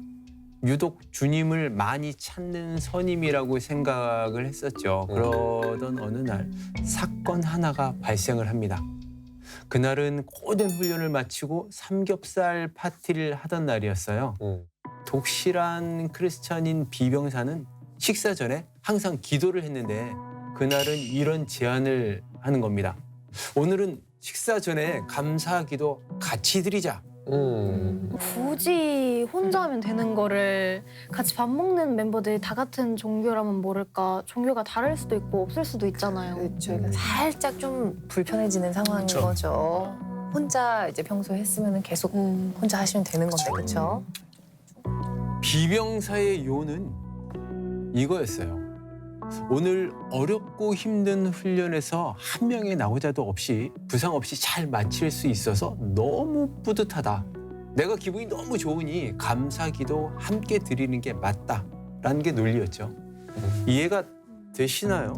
유독 주님을 많이 찾는 선임이라고 생각을 했었죠. 그러던 어느 날 사건 하나가 발생을 합니다. 그날은 고된 훈련을 마치고 삼겹살 파티를 하던 날이었어요. 독실한 크리스찬인 비병사는 식사 전에 항상 기도를 했는데 그날은 이런 제안을 하는 겁니다. 오늘은 식사 전에 감사기도 같이 드리자. 굳이 혼자 하면 되는 거를 같이 밥 먹는 멤버들이 다 같은 종교라면 모를까 종교가 다를 수도 있고 없을 수도 있잖아요. 그렇죠. 살짝 좀 불편해지는 상황인 그렇죠. 거죠. 혼자 이제 평소에 했으면 계속 혼자 하시면 되는 건데, 그렇죠? 비병사의 요는 이거였어요. 오늘 어렵고 힘든 훈련에서 한 명의 나오자도 없이 부상 없이 잘 마칠 수 있어서 너무 뿌듯하다. 내가 기분이 너무 좋으니 감사기도 함께 드리는 게 맞다라는 게 논리였죠. 이해가 되시나요?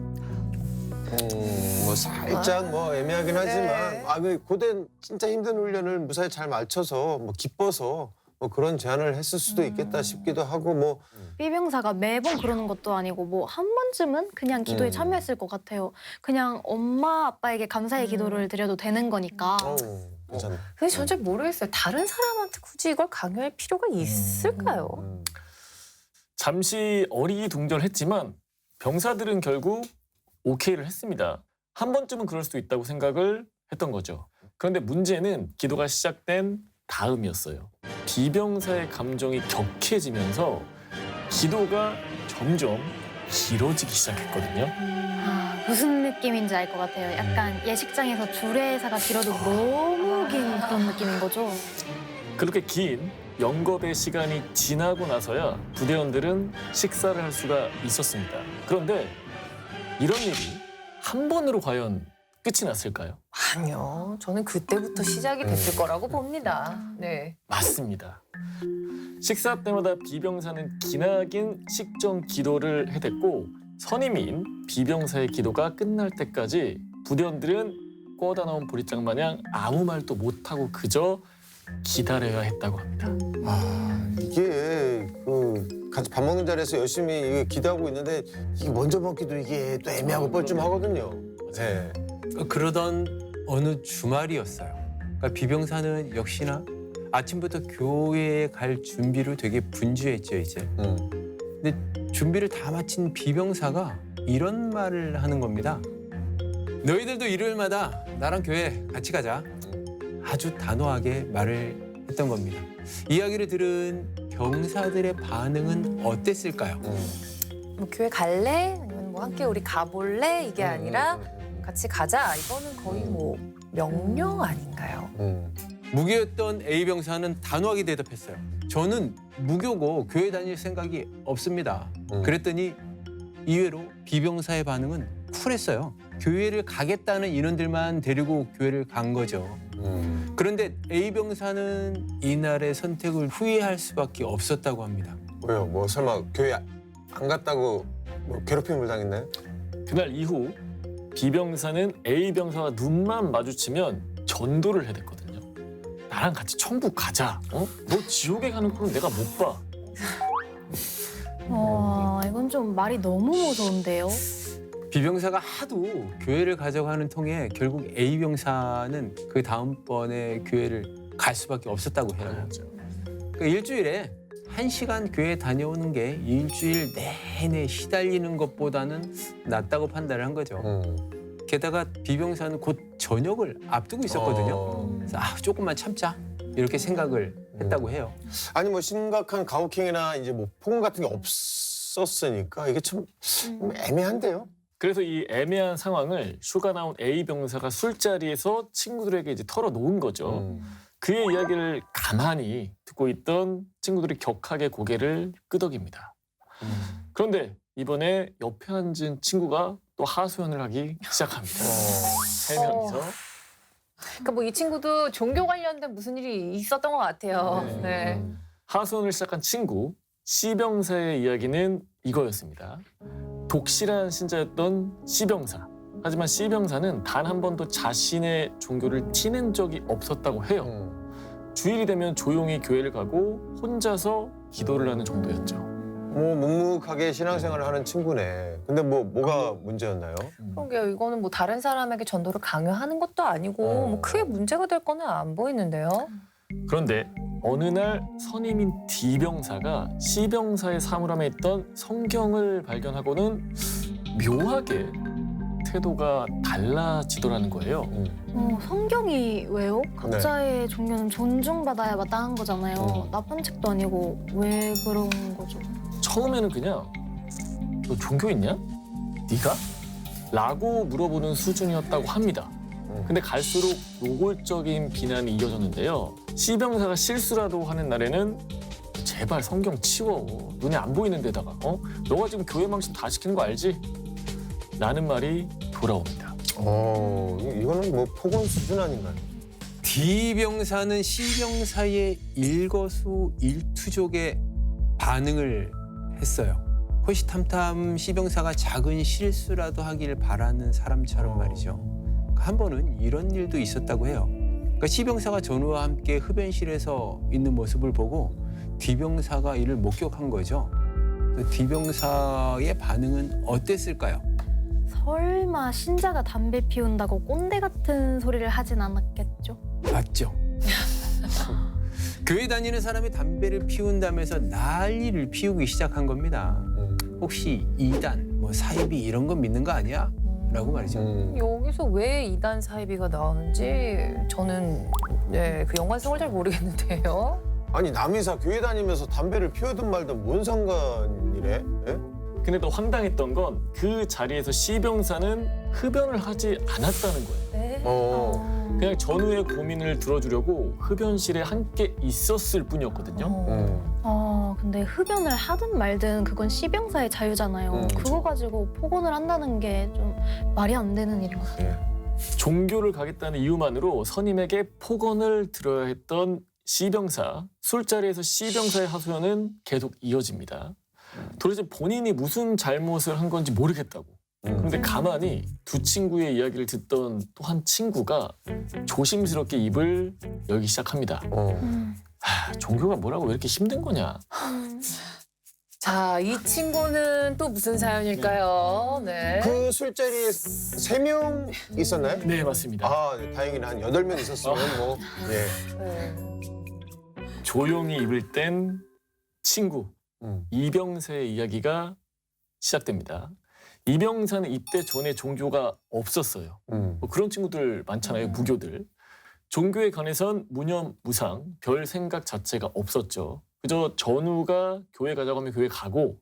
뭐 살짝 뭐 애매하긴 하지만 그 고된 진짜 힘든 훈련을 무사히 잘 마쳐서 뭐 기뻐서 뭐 그런 제안을 했을 수도 있겠다 싶기도 하고 뭐 B병사가 매번 그러는 것도 아니고 뭐 한 번쯤은 그냥 기도에 참여했을 것 같아요. 그냥 엄마 아빠에게 감사의 기도를 드려도 되는 거니까. 괜찮네. 근데 전 잘 모르겠어요. 다른 사람한테 굳이 이걸 강요할 필요가 있을까요? 잠시 어리둥절했지만 병사들은 결국 오케이를 했습니다. 한 번쯤은 그럴 수도 있다고 생각을 했던 거죠. 그런데 문제는 기도가 시작된 다음이었어요. 비병사의 감정이 격해지면서 기도가 점점 길어지기 시작했거든요. 무슨 느낌인지 알 것 같아요. 약간 예식장에서 주례사가 길어도 너무 긴 그런 느낌인 거죠. 그렇게 긴 영겁의 시간이 지나고 나서야 부대원들은 식사를 할 수가 있었습니다. 그런데 이런 일이 한 번으로 과연 끝이 났을까요? 아니요. 저는 그때부터 시작이 됐을 거라고 봅니다. 네. 맞습니다. 식사 때마다 비병사는 기나긴 식전 기도를 해댔고 선임인 비병사의 기도가 끝날 때까지 부대원들은 꿔다 넣은 보리장 마냥 아무 말도 못하고 그저 기다려야 했다고 합니다. 이게 같이 밥 먹는 자리에서 열심히 이게 기도하고 있는데 이게 먼저 먹기도 이게 또 애매하고 뻘쭘하거든요. 네. 그러던 어느 주말이었어요. 그러니까 비병사는 역시나 아침부터 교회에 갈 준비를 되게 분주했죠, 이제. 근데 준비를 다 마친 비병사가 이런 말을 하는 겁니다. 너희들도 일요일마다 나랑 교회 같이 가자. 아주 단호하게 말을 했던 겁니다. 이야기를 들은 병사들의 반응은 어땠을까요? 뭐 교회 갈래? 아니면 뭐 함께 우리 가볼래? 이게 아니라 같이 가자. 이거는 거의 뭐 명령 아닌가요? 무교였던 A병사는 단호하게 대답했어요. 저는 무교고 교회 다닐 생각이 없습니다. 그랬더니 이외로 B병사의 반응은 쿨했어요. 교회를 가겠다는 인원들만 데리고 교회를 간 거죠. 그런데 A병사는 이날의 선택을 후회할 수밖에 없었다고 합니다. 왜요? 뭐 설마 교회 안 갔다고 뭐 괴롭힘을 당했나요? 그날 이후 B병사는 A병사와 눈만 마주치면 전도를 해댔거든요. 나랑 같이 천국 가자. 너 지옥에 가는 거는 내가 못 봐. 이건 좀 말이 너무 무서운데요. B병사가 하도 교회를 가자고 하는 통에 결국 A병사는 그 다음번에 교회를 갈 수밖에 없었다고 해요. 그러니까 일주일에 1시간 교회 다녀오는 게 일주일 내내 시달리는 것보다는 낫다고 판단을 한 거죠. 게다가 B병사는 곧 전역을 앞두고 있었거든요. 그래서 조금만 참자 이렇게 생각을 했다고 해요. 아니 뭐 심각한 가혹행위나 이제 뭐 폭언 같은 게 없었으니까 이게 참 애매한데요. 그래서 이 애매한 상황을 휴가 나온 A병사가 술자리에서 친구들에게 이제 털어놓은 거죠. 그의 이야기를 가만히 듣고 있던 친구들이 격하게 고개를 끄덕입니다. 그런데 이번에 옆에 앉은 친구가 또 하소연을 하기 시작합니다. 세 명이서. 그러니까 뭐 이 친구도 종교 관련된 무슨 일이 있었던 것 같아요. 네. 하소연을 시작한 친구 C병사의 이야기는 이거였습니다. 독실한 신자였던 C병사. 하지만 C병사는 단 한 번도 자신의 종교를 티낸 적이 없었다고 해요. 주일이 되면 조용히 교회를 가고 혼자서 기도를 하는 정도였죠. 뭐 묵묵하게 신앙생활을 하는 친구네. 근데 뭐가 문제였나요? 그러게요. 이거는 뭐 다른 사람에게 전도를 강요하는 것도 아니고 뭐 크게 문제가 될 거는 안 보이는데요. 그런데 어느 날 선임인 D병사가 C병사의 사물함에 있던 성경을 발견하고는 묘하게 태도가 달라지더라는 거예요. 성경이 왜요? 각자의 종교는 존중받아야 마땅한 거잖아요. 나쁜 책도 아니고 왜 그런 거죠? 처음에는 그냥 너 종교 있냐? 네가? 라고 물어보는 수준이었다고 합니다. 근데 갈수록 노골적인 비난이 이어졌는데요. C병사가 실수라도 하는 날에는 제발 성경 치워. 눈에 안 보이는 데다가. 너가 지금 교회 망신 다 시키는 거 알지? 라는 말이 돌아옵니다. 이거는 뭐 폭언 수준 아닌가요? D병사는 C병사의 일거수일투족에 반응을 했어요. 호시탐탐 C병사가 작은 실수라도 하길 바라는 사람처럼 말이죠. 한 번은 이런 일도 있었다고 해요. 그러니까 C병사가 전우와 함께 흡연실에서 있는 모습을 보고 D병사가 이를 목격한 거죠. D병사의 반응은 어땠을까요? 설마 신자가 담배 피운다고 꼰대 같은 소리를 하진 않았겠죠? 맞죠. 교회 다니는 사람이 담배를 피운다면서 난리를 피우기 시작한 겁니다. 혹시 이단, 뭐 사이비 이런 건 믿는 거 아니야? 라고 말이죠. 여기서 왜 2단 사이비가 나오는지 저는 그 연관성을 잘 모르겠는데요. 아니 남이사 교회 다니면서 담배를 피우든 말든 뭔 상관이래? 예? 근데 더 황당했던 건 그 자리에서 시병사는 흡연을 하지 않았다는 거예요. 네. 그냥 전우의 고민을 들어주려고 흡연실에 함께 있었을 뿐이었거든요. 근데 흡연을 하든 말든 그건 시병사의 자유잖아요. 그거 가지고 폭언을 한다는 게 좀 말이 안 되는 일인 것 같아요. 종교를 가겠다는 이유만으로 선임에게 폭언을 들어야 했던 시병사. 술자리에서 시병사의 하소연은 계속 이어집니다. 도대체 본인이 무슨 잘못을 한 건지 모르겠다고. 그런데 가만히 두 친구의 이야기를 듣던 또 한 친구가 조심스럽게 입을 열기 시작합니다. 종교가 뭐라고 왜 이렇게 힘든 거냐. 자, 이 친구는 또 무슨 사연일까요? 네. 그 술자리에 3명 있었나요? 네, 맞습니다. 아, 네, 다행히는 한 8명 있었으면 뭐. 예. 조용히 입을 뗀 친구 이병사의 이야기가 시작됩니다. 이병사는 입대 전에 종교가 없었어요. 뭐 그런 친구들 많잖아요, 무교들. 종교에 관해선 무념무상, 별 생각 자체가 없었죠. 그저 전우가 교회 가자고 하면 교회 가고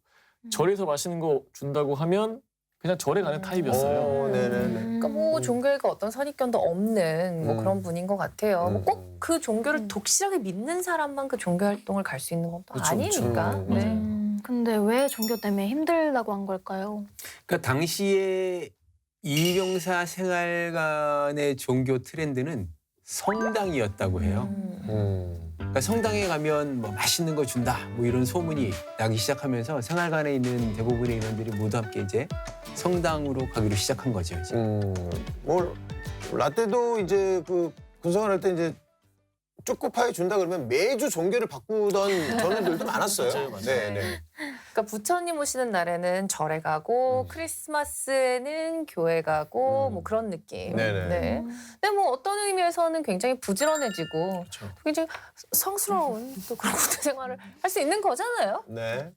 절에서 맛있는 거 준다고 하면 그냥 절에 가는 타입이었어요. 네네네. 그러니까 뭐 종교에 어떤 선입견도 없는 뭐 그런 분인 것 같아요. 뭐 꼭 그 종교를 독실하게 믿는 사람만 그 종교 활동을 갈 수 있는 것도 그쵸, 아니니까. 그쵸. 네. 근데 왜 종교 때문에 힘들다고 한 걸까요? 그러니까 당시에 이병사 생활관의 종교 트렌드는 성당이었다고 해요. 그러니까 성당에 가면 뭐 맛있는 거 준다 뭐 이런 소문이 나기 시작하면서 생활관에 있는 대부분의 인원들이 모두 함께 이제 성당으로 가기로 시작한 거죠. 이제. 뭐 라떼도 이제 그 군생활할 때 이제 초코파이 준다 그러면 매주 종교를 바꾸던 전우들도 많았어요. 맞아요. 네네. 그러니까 부처님 오시는 날에는 절에 가고 크리스마스에는 교회 가고 뭐 그런 느낌. 네네. 네. 근데 뭐 어떤 의미에서는 굉장히 부지런해지고 그렇죠. 굉장히 성스러운 또 그런 군대 생활을 할 수 있는 거잖아요. 네.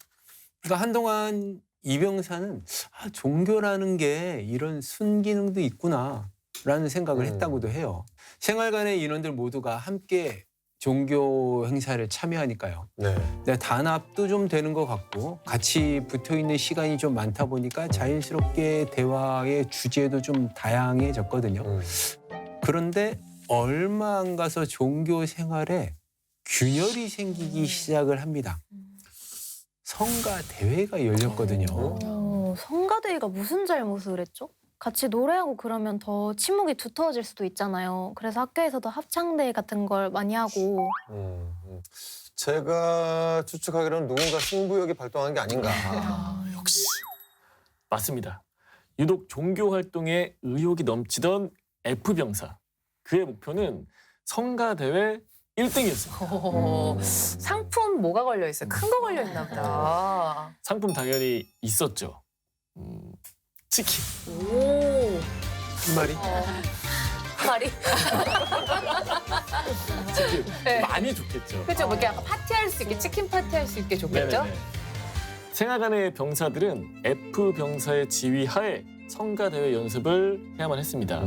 그러니까 한동안 이병사는 종교라는 게 이런 순기능도 있구나라는 생각을 했다고도 해요. 생활관의 인원들 모두가 함께 종교 행사를 참여하니까요. 네. 근데 단합도 좀 되는 것 같고 같이 붙어있는 시간이 좀 많다 보니까 자연스럽게 대화의 주제도 좀 다양해졌거든요. 그런데 얼마 안 가서 종교 생활에 균열이 생기기 시작을 합니다. 성가 대회가 열렸거든요. 성가대회가 무슨 잘못을 했죠? 같이 노래하고 그러면 더 친목이 두터워질 수도 있잖아요. 그래서 학교에서도 합창대회 같은 걸 많이 하고. 제가 추측하기로는 누군가 승부욕이 발동한 게 아닌가. 역시 맞습니다. 유독 종교 활동에 의욕이 넘치던 F병사. 그의 목표는 성가대회 1등이었어요. 상품 뭐가 걸려 있어요? 큰 거 걸려 있나 보다. 상품 당연히 있었죠. 치킨. 오. 한 마리? 한 마리? 치킨. 네. 많이 좋겠죠. 그렇죠. 뭐 이렇게 약간 파티할 수 있게 치킨 파티할 수 있게 좋겠죠. 네네네. 생활관의 병사들은 F병사의 지휘 하에 성가대회 연습을 해야만 했습니다.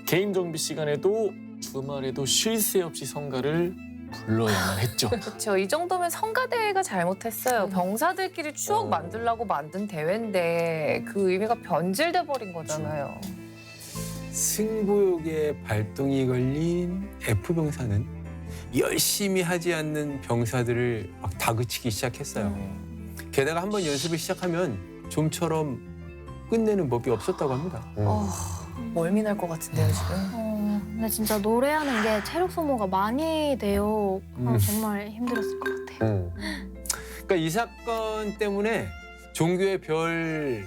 개인 정비 시간에도 주말에도 쉴 새 없이 성가를 불러야만 했죠. 그렇죠. 이 정도면 성가대회가 잘못했어요. 병사들끼리 추억 만들려고 만든 대회인데 그 의미가 변질돼 버린 거잖아요. 승부욕의 발동이 걸린 F병사는 열심히 하지 않는 병사들을 막 다그치기 시작했어요. 게다가 한번 연습을 시작하면 좀처럼 끝내는 법이 없었다고 합니다. 멀미날 것 같은데요, 지금. 근데 진짜 노래하는 게 체력 소모가 많이 돼요. 정말 힘들었을 것 같아요. 그러니까 이 사건 때문에 종교에 별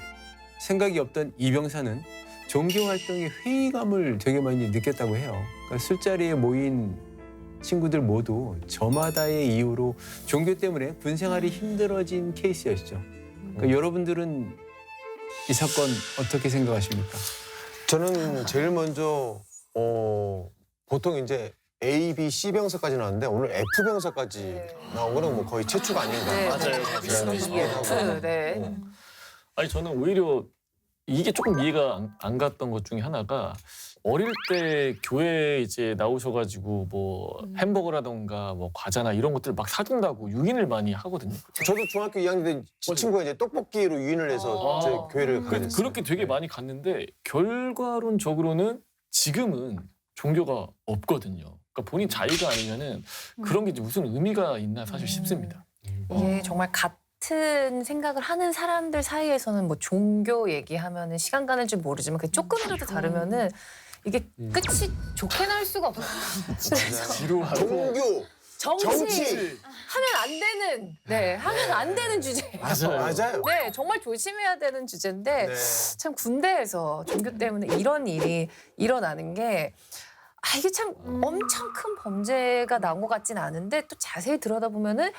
생각이 없던 이병사는 종교 활동에 회의감을 되게 많이 느꼈다고 해요. 그러니까 술자리에 모인 친구들 모두 저마다의 이유로 종교 때문에 군 생활이 힘들어진 케이스였죠. 그러니까 여러분들은 이 사건 어떻게 생각하십니까? 저는 제일 먼저 보통 이제 A, B, C 병사까지 나왔는데 오늘 F 병사까지 나온 거는 뭐 거의 최초가 아닌가. 네, 맞아요. F. 네. 아니 저는 오히려 이게 조금 이해가 안 갔던 것 중에 하나가 어릴 때 교회 이제 나오셔가지고 뭐 햄버거라던가 뭐 과자나 이런 것들 막 사준다고 유인을 많이 하거든요. 저도 중학교 2학년 때 제 친구가 이제 떡볶이로 유인을 해서 제 교회를 가게 됐어요. 그렇게 되게 많이 갔는데 결과론적으로는 지금은 종교가 없거든요. 그러니까 본인 자유가 아니면은 그런 게 이제 무슨 의미가 있나 사실 싶습니다. 이게 정말 같은 생각을 하는 사람들 사이에서는 뭐 종교 얘기하면은 시간 가는 줄 모르지만 그 조금이라도 다르면은 이게 끝이 좋게 날 수가 없어요. 지루하고 종교, 정치. 하면 안 되는, 하면 안 되는 주제. 맞아요. 네, 정말 조심해야 되는 주제인데 네. 참 군대에서 종교 때문에 이런 일이 일어나는 게 이게 참 엄청 큰 범죄가 나온 것 같진 않은데 또 자세히 들여다보면은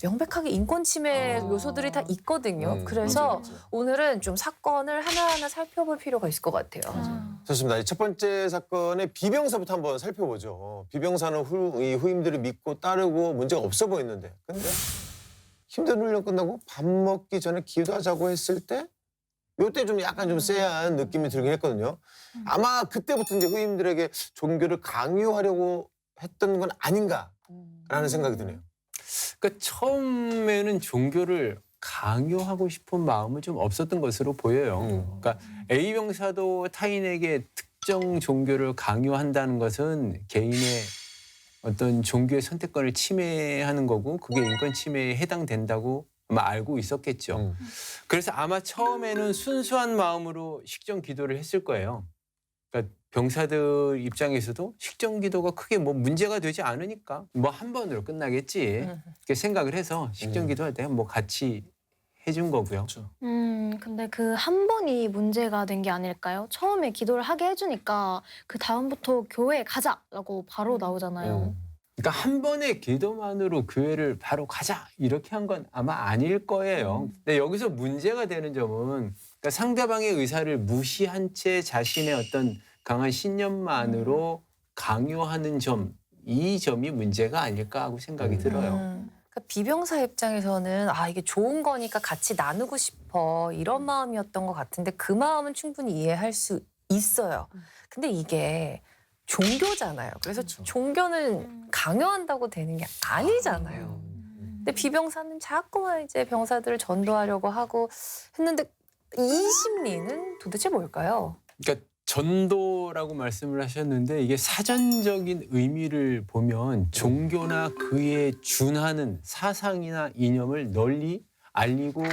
명백하게 인권 침해 요소들이 다 있거든요. 그래서 오늘은 좀 사건을 하나하나 살펴볼 필요가 있을 것 같아요. 좋습니다. 첫 번째 사건의 비병사부터 한번 살펴보죠. 비병사는 이 후임들을 믿고 따르고 문제가 없어 보였는데 근데 힘든 훈련 끝나고 밥 먹기 전에 기도하자고 했을 때 요때 좀 약간 좀 쎄한 느낌이 들긴 했거든요. 아마 그때부터 이제 후임들에게 종교를 강요하려고 했던 건 아닌가라는 생각이 드네요. 그러니까 처음에는 종교를 강요하고 싶은 마음은 좀 없었던 것으로 보여요. 그러니까 A 병사도 타인에게 특정 종교를 강요한다는 것은 개인의 어떤 종교의 선택권을 침해하는 거고 그게 인권 침해에 해당된다고 아마 알고 있었겠죠. 그래서 아마 처음에는 순수한 마음으로 식전 기도를 했을 거예요. 그러니까 병사들 입장에서도 식전 기도가 크게 뭐 문제가 되지 않으니까 뭐 한 번으로 끝나겠지 이렇게 생각을 해서 식전 기도할 때 뭐 같이 해준 거고요. 그렇죠. 근데 그 한 번이 문제가 된 게 아닐까요? 처음에 기도를 하게 해주니까 그 다음부터 교회에 가자라고 바로 나오잖아요. 그러니까 한 번의 기도만으로 교회를 바로 가자 이렇게 한 건 아마 아닐 거예요. 근데 여기서 문제가 되는 점은 그러니까 상대방의 의사를 무시한 채 자신의 어떤 강한 신념만으로 강요하는 점, 이 점이 문제가 아닐까 하고 생각이 들어요. 그러니까 비병사 입장에서는 이게 좋은 거니까 같이 나누고 싶어 이런 마음이었던 것 같은데 그 마음은 충분히 이해할 수 있어요. 근데 이게 종교잖아요. 그래서 종교는 강요한다고 되는 게 아니잖아요. 근데 비병사는 자꾸만 이제 병사들을 전도하려고 하고 했는데 이 심리는 도대체 뭘까요? 그러니까 전도라고 말씀을 하셨는데 이게 사전적인 의미를 보면 종교나 그에 준하는 사상이나 이념을 널리 알리고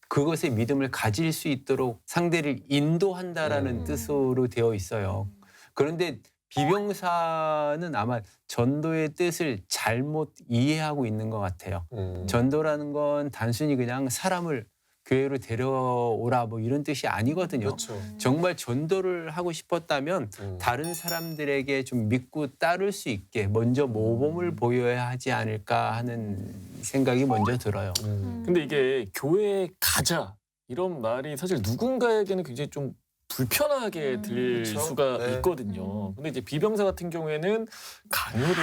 그것에 믿음을 가질 수 있도록 상대를 인도한다라는 뜻으로 되어 있어요. 그런데 비병사는 아마 전도의 뜻을 잘못 이해하고 있는 것 같아요. 전도라는 건 단순히 그냥 사람을 교회로 데려오라 뭐 이런 뜻이 아니거든요. 그렇죠. 정말 전도를 하고 싶었다면 다른 사람들에게 좀 믿고 따를 수 있게 먼저 모범을 보여야 하지 않을까 하는 생각이 먼저 들어요. 근데 이게 교회에 가자 이런 말이 사실 누군가에게는 굉장히 좀 불편하게 들릴 그렇죠? 수가 네. 있거든요. 근데 이제 비병사 같은 경우에는 강요를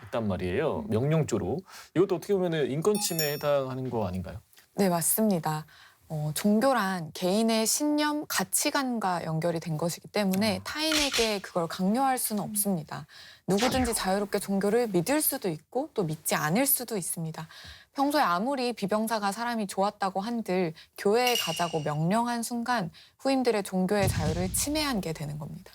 했단 말이에요. 명령조로. 이것도 어떻게 보면 인권 침해에 해당하는 거 아닌가요? 네, 맞습니다. 종교란 개인의 신념, 가치관과 연결이 된 것이기 때문에 타인에게 그걸 강요할 수는 없습니다. 누구든지 자유롭게 종교를 믿을 수도 있고 또 믿지 않을 수도 있습니다. 평소에 아무리 비병사가 사람이 좋았다고 한들 교회에 가자고 명령한 순간 후임들의 종교의 자유를 침해한 게 되는 겁니다.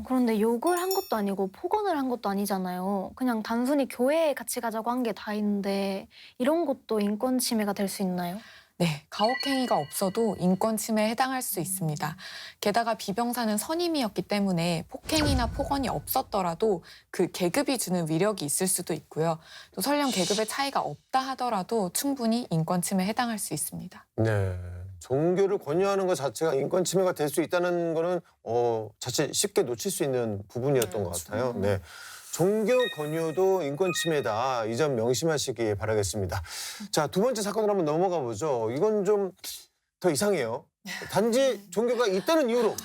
그런데 욕을 한 것도 아니고 폭언을 한 것도 아니잖아요. 그냥 단순히 교회에 같이 가자고 한 게 다인데 이런 것도 인권 침해가 될 수 있나요? 네, 가혹행위가 없어도 인권 침해에 해당할 수 있습니다. 게다가 비병사는 선임이었기 때문에 폭행이나 폭언이 없었더라도 그 계급이 주는 위력이 있을 수도 있고요. 또 설령 계급의 차이가 없다 하더라도 충분히 인권 침해에 해당할 수 있습니다. 네. 종교를 권유하는 것 자체가 인권 침해가 될 수 있다는 거는 자칫 쉽게 놓칠 수 있는 부분이었던 것 같아요. 네. 종교 권유도 인권 침해다. 이 점 명심하시기 바라겠습니다. 자, 두 번째 사건으로 한번 넘어가 보죠. 이건 좀 더 이상해요. 단지 종교가 있다는 이유로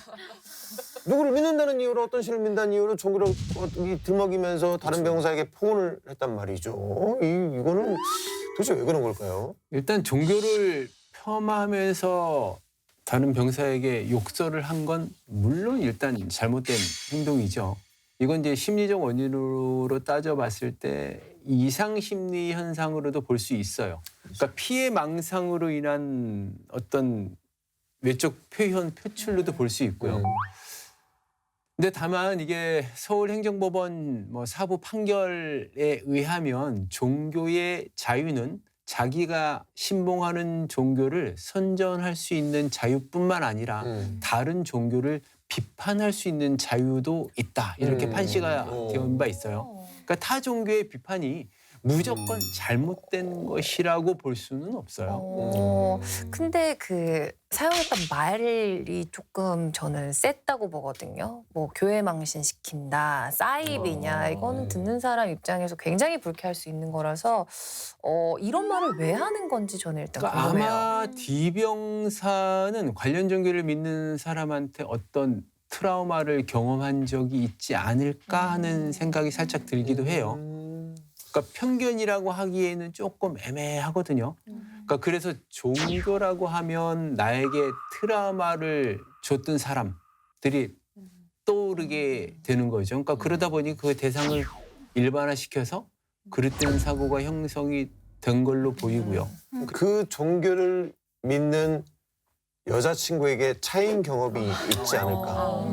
누구를 믿는다는 이유로 어떤 신을 믿는다는 이유로 종교를 들먹이면서 다른 병사에게 폭언을 했단 말이죠. 이거는 도대체 왜 그런 걸까요? 일단 종교를 폄하하면서 다른 병사에게 욕설을 한 건 물론 일단 잘못된 행동이죠. 이건 이제 심리적 원인으로 따져봤을 때 이상 심리 현상으로도 볼 수 있어요. 그러니까 피해 망상으로 인한 어떤 외적 표현, 표출로도 볼 수 있고요. 근데 다만 이게 서울행정법원 사부 판결에 의하면 종교의 자유는 자기가 신봉하는 종교를 선전할 수 있는 자유뿐만 아니라 다른 종교를 비판할 수 있는 자유도 있다. 이렇게 판시가 되어 바 있어요. 그러니까 타 종교의 비판이 무조건 잘못된 것이라고 볼 수는 없어요. 근데 그 사용했던 말이 조금 저는 셌다고 보거든요. 뭐 교회 망신시킨다, 사이비냐 이거는 듣는 사람 입장에서 굉장히 불쾌할 수 있는 거라서 이런 말을 왜 하는 건지 저는 일단 그러니까 궁금해요. 아마 디병사는 관련 종교를 믿는 사람한테 어떤 트라우마를 경험한 적이 있지 않을까 하는 생각이 살짝 들기도 해요. 그러니까 편견이라고 하기에는 조금 애매하거든요. 그러니까 그래서 종교라고 하면 나에게 트라우마를 줬던 사람들이 떠오르게 되는 거죠. 그러니까 그러다 보니 그 대상을 일반화시켜서 그릇된 사고가 형성이 된 걸로 보이고요. 그 종교를 믿는 여자친구에게 차인 경험이 있지 않을까.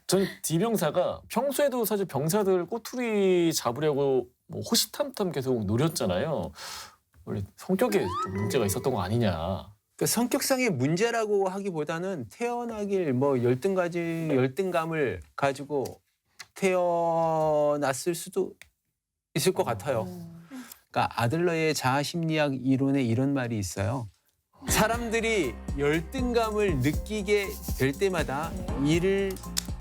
전 디병사가 평소에도 사실 병사들 꼬투리 잡으려고 뭐 호시탐탐 계속 노렸잖아요. 원래 성격에 좀 문제가 있었던 거 아니냐. 그 성격상의 문제라고 하기보다는 태어나길 열등감을 가지고 태어났을 수도 있을 것 같아요. 그러니까 아들러의 자아심리학 이론에 이런 말이 있어요. 사람들이 열등감을 느끼게 될 때마다 이를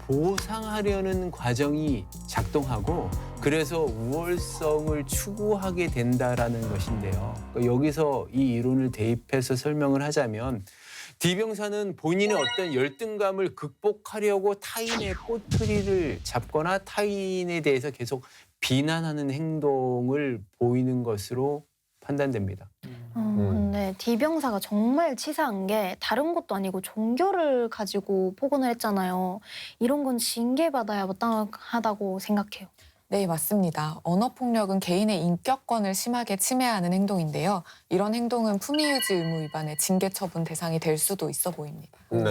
보상하려는 과정이 작동하고 그래서 우월성을 추구하게 된다라는 것인데요. 그러니까 여기서 이 이론을 대입해서 설명을 하자면 디병사는 본인의 어떤 열등감을 극복하려고 타인의 꼬투리를 잡거나 타인에 대해서 계속 비난하는 행동을 보이는 것으로 판단됩니다. 근데 디병사가 정말 치사한 게 다른 것도 아니고 종교를 가지고 폭언을 했잖아요. 이런 건 징계받아야 마땅하다고 생각해요. 네, 맞습니다. 언어폭력은 개인의 인격권을 심하게 침해하는 행동인데요. 이런 행동은 품위유지 의무 위반의 징계 처분 대상이 될 수도 있어 보입니다. 네.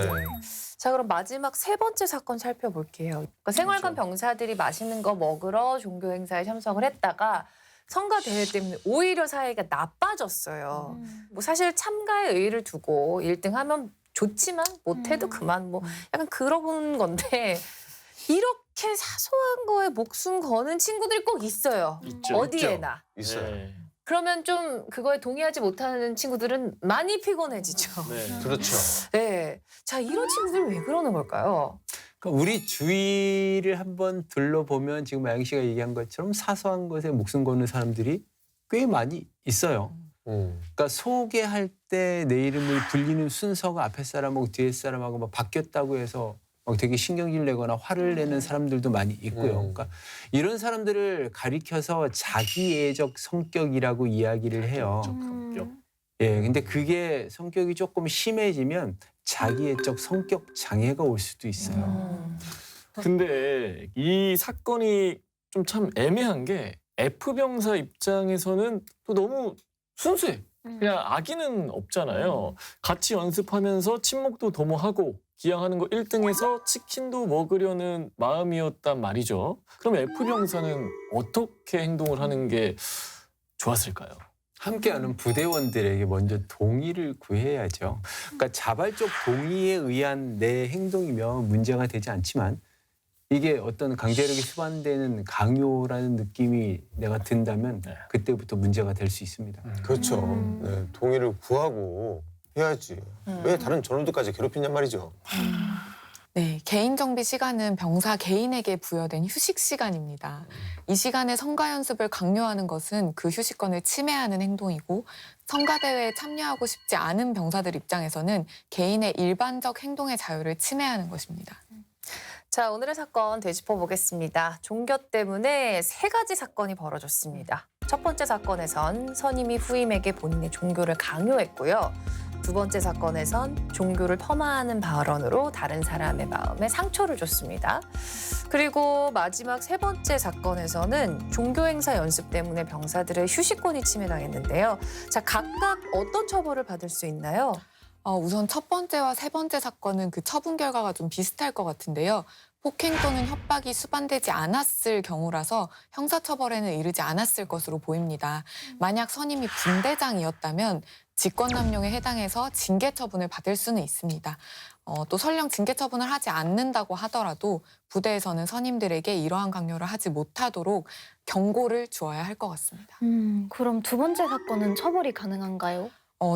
자, 그럼 마지막 세 번째 사건 살펴볼게요. 그러니까 생활관 병사들이 맛있는 거 먹으러 종교 행사에 참석을 했다가 성가 대회 때문에 오히려 사이가 나빠졌어요. 뭐 사실 참가의 의의를 두고 1등하면 좋지만 못해도 그만 뭐 약간 그런 건데 이렇게 사소한 거에 목숨 거는 친구들이 꼭 있어요. 있죠. 어디에나. 있어요. 네. 그러면 좀 그거에 동의하지 못하는 친구들은 많이 피곤해지죠. 네. 그렇죠. 네. 자, 이런 친구들 왜 그러는 걸까요? 그러니까 우리 주위를 한번 둘러보면 지금 아영 씨가 얘기한 것처럼 사소한 것에 목숨 거는 사람들이 꽤 많이 있어요. 그러니까 소개할 때 내 이름을 불리는 순서가 앞에 사람하고 뒤에 사람하고 막 바뀌었다고 해서 막 되게 신경질 내거나 화를 내는 사람들도 많이 있고요. 그러니까 이런 사람들을 가리켜서 자기애적 성격이라고 이야기를 해요. 성격. 예, 근데 그게 성격이 조금 심해지면 자기애적 성격 장애가 올 수도 있어요. 근데 이 사건이 좀 참 애매한 게 F병사 입장에서는 또 너무 순수해. 그냥 악의는 없잖아요. 같이 연습하면서 친목도 도모하고 기양하는 거 1등해서 치킨도 먹으려는 마음이었단 말이죠. 그럼 F병사는 어떻게 행동을 하는 게 좋았을까요? 함께하는 부대원들에게 먼저 동의를 구해야죠. 그러니까 자발적 동의에 의한 내 행동이면 문제가 되지 않지만 이게 어떤 강제력이 수반되는 강요라는 느낌이 내가 든다면 그때부터 문제가 될 수 있습니다. 그렇죠. 네, 동의를 구하고 해야지. 왜 다른 전우들까지 괴롭히냔 말이죠. 네, 개인 정비 시간은 병사 개인에게 부여된 휴식 시간입니다. 이 시간에 성가 연습을 강요하는 것은 그 휴식권을 침해하는 행동이고 성가 대회에 참여하고 싶지 않은 병사들 입장에서는 개인의 일반적 행동의 자유를 침해하는 것입니다. 자, 오늘의 사건 되짚어 보겠습니다. 종교 때문에 세 가지 사건이 벌어졌습니다. 첫 번째 사건에선 선임이 후임에게 본인의 종교를 강요했고요. 두 번째 사건에선 종교를 폄하하는 발언으로 다른 사람의 마음에 상처를 줬습니다. 그리고 마지막 세 번째 사건에서는 종교 행사 연습 때문에 병사들의 휴식권이 침해당했는데요. 자, 각각 어떤 처벌을 받을 수 있나요? 우선 첫 번째와 세 번째 사건은 그 처분 결과가 좀 비슷할 것 같은데요. 폭행 또는 협박이 수반되지 않았을 경우라서 형사처벌에는 이르지 않았을 것으로 보입니다. 만약 선임이 분대장이었다면 직권남용에 해당해서 징계처분을 받을 수는 있습니다. 또 설령 징계처분을 하지 않는다고 하더라도 부대에서는 선임들에게 이러한 강요를 하지 못하도록 경고를 주어야 할 것 같습니다. 그럼 두 번째 사건은 처벌이 가능한가요?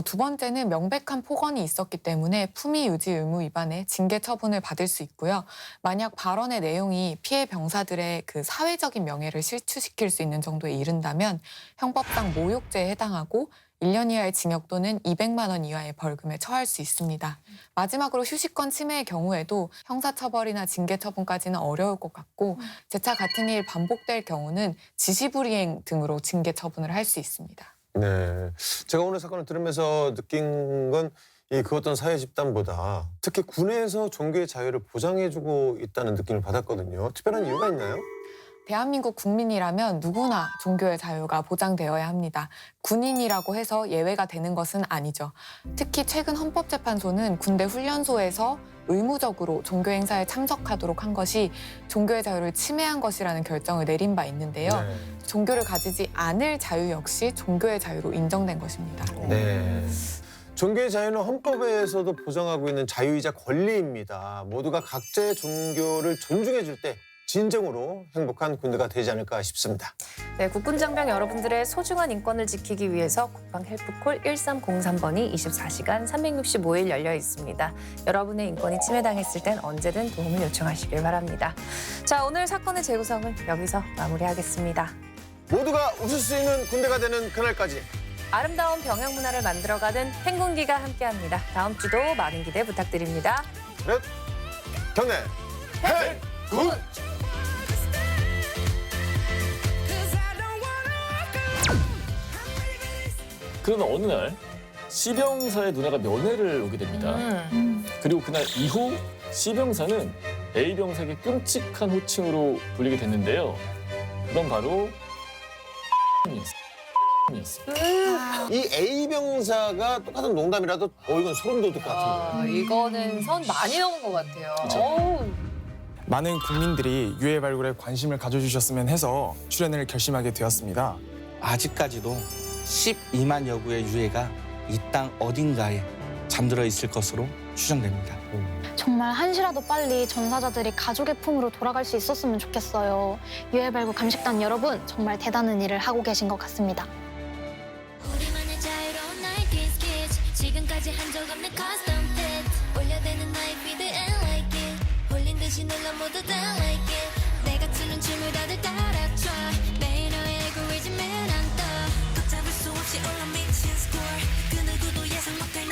두 번째는 명백한 폭언이 있었기 때문에 품위 유지 의무 위반에 징계 처분을 받을 수 있고요. 만약 발언의 내용이 피해 병사들의 그 사회적인 명예를 실추시킬 수 있는 정도에 이른다면 형법상 모욕죄에 해당하고 1년 이하의 징역 또는 200만 원 이하의 벌금에 처할 수 있습니다. 마지막으로 휴식권 침해의 경우에도 형사처벌이나 징계처분까지는 어려울 것 같고 재차 같은 일 반복될 경우는 지시불이행 등으로 징계처분을 할 수 있습니다. 네, 제가 오늘 사건을 들으면서 느낀 건 그 어떤 사회 집단보다 특히 군에서 종교의 자유를 보장해주고 있다는 느낌을 받았거든요. 특별한 이유가 있나요? 대한민국 국민이라면 누구나 종교의 자유가 보장되어야 합니다. 군인이라고 해서 예외가 되는 것은 아니죠. 특히 최근 헌법재판소는 군대 훈련소에서 의무적으로 종교 행사에 참석하도록 한 것이 종교의 자유를 침해한 것이라는 결정을 내린 바 있는데요. 네. 종교를 가지지 않을 자유 역시 종교의 자유로 인정된 것입니다. 네. 종교의 자유는 헌법에서도 보장하고 있는 자유이자 권리입니다. 모두가 각자의 종교를 존중해줄 때 진정으로 행복한 군대가 되지 않을까 싶습니다. 네, 국군 장병 여러분들의 소중한 인권을 지키기 위해서 국방 헬프콜 1303번이 24시간 365일 열려 있습니다. 여러분의 인권이 침해당했을 땐 언제든 도움을 요청하시길 바랍니다. 자, 오늘 사건의 재구성을 여기서 마무리하겠습니다. 모두가 웃을 수 있는 군대가 되는 그날까지 아름다운 병영 문화를 만들어가는 행군기가 함께합니다. 다음 주도 많은 기대 부탁드립니다. 넷, 경례, 해군! 그러나 어느 날 C병사의 누나가 면회를 오게 됩니다. 그리고 그날 이후 C병사는 A병사에게 끔찍한 호칭으로 불리게 됐는데요. 그건 바로 이었어요. 이 A병사가 똑같은 농담이라도 이건 소름 돋을 것 같은데. 이거는 선 많이 넘은 것 같아요. 어우. 많은 국민들이 유해 발굴에 관심을 가져주셨으면 해서 출연을 결심하게 되었습니다. 아직까지도 12만 여구의 유해가 이 땅 어딘가에 잠들어 있을 것으로 추정됩니다. 정말 한시라도 빨리 전사자들이 가족의 품으로 돌아갈 수 있었으면 좋겠어요. 유해 발굴 감식단 여러분, 정말 대단한 일을 하고 계신 것 같습니다. 우리만의 자유로운 90s kids 지금까지 한 적 없는 custom fit 올려대는 나의 feed and like it 홀린 듯이 눌러 모두 다 like it 내가 추는 춤을 다들 따라춰 매일 너의 알고리즘엔 안 떠 걷잡을 수 없이 올라 미친 score 그 누구도 예상 못할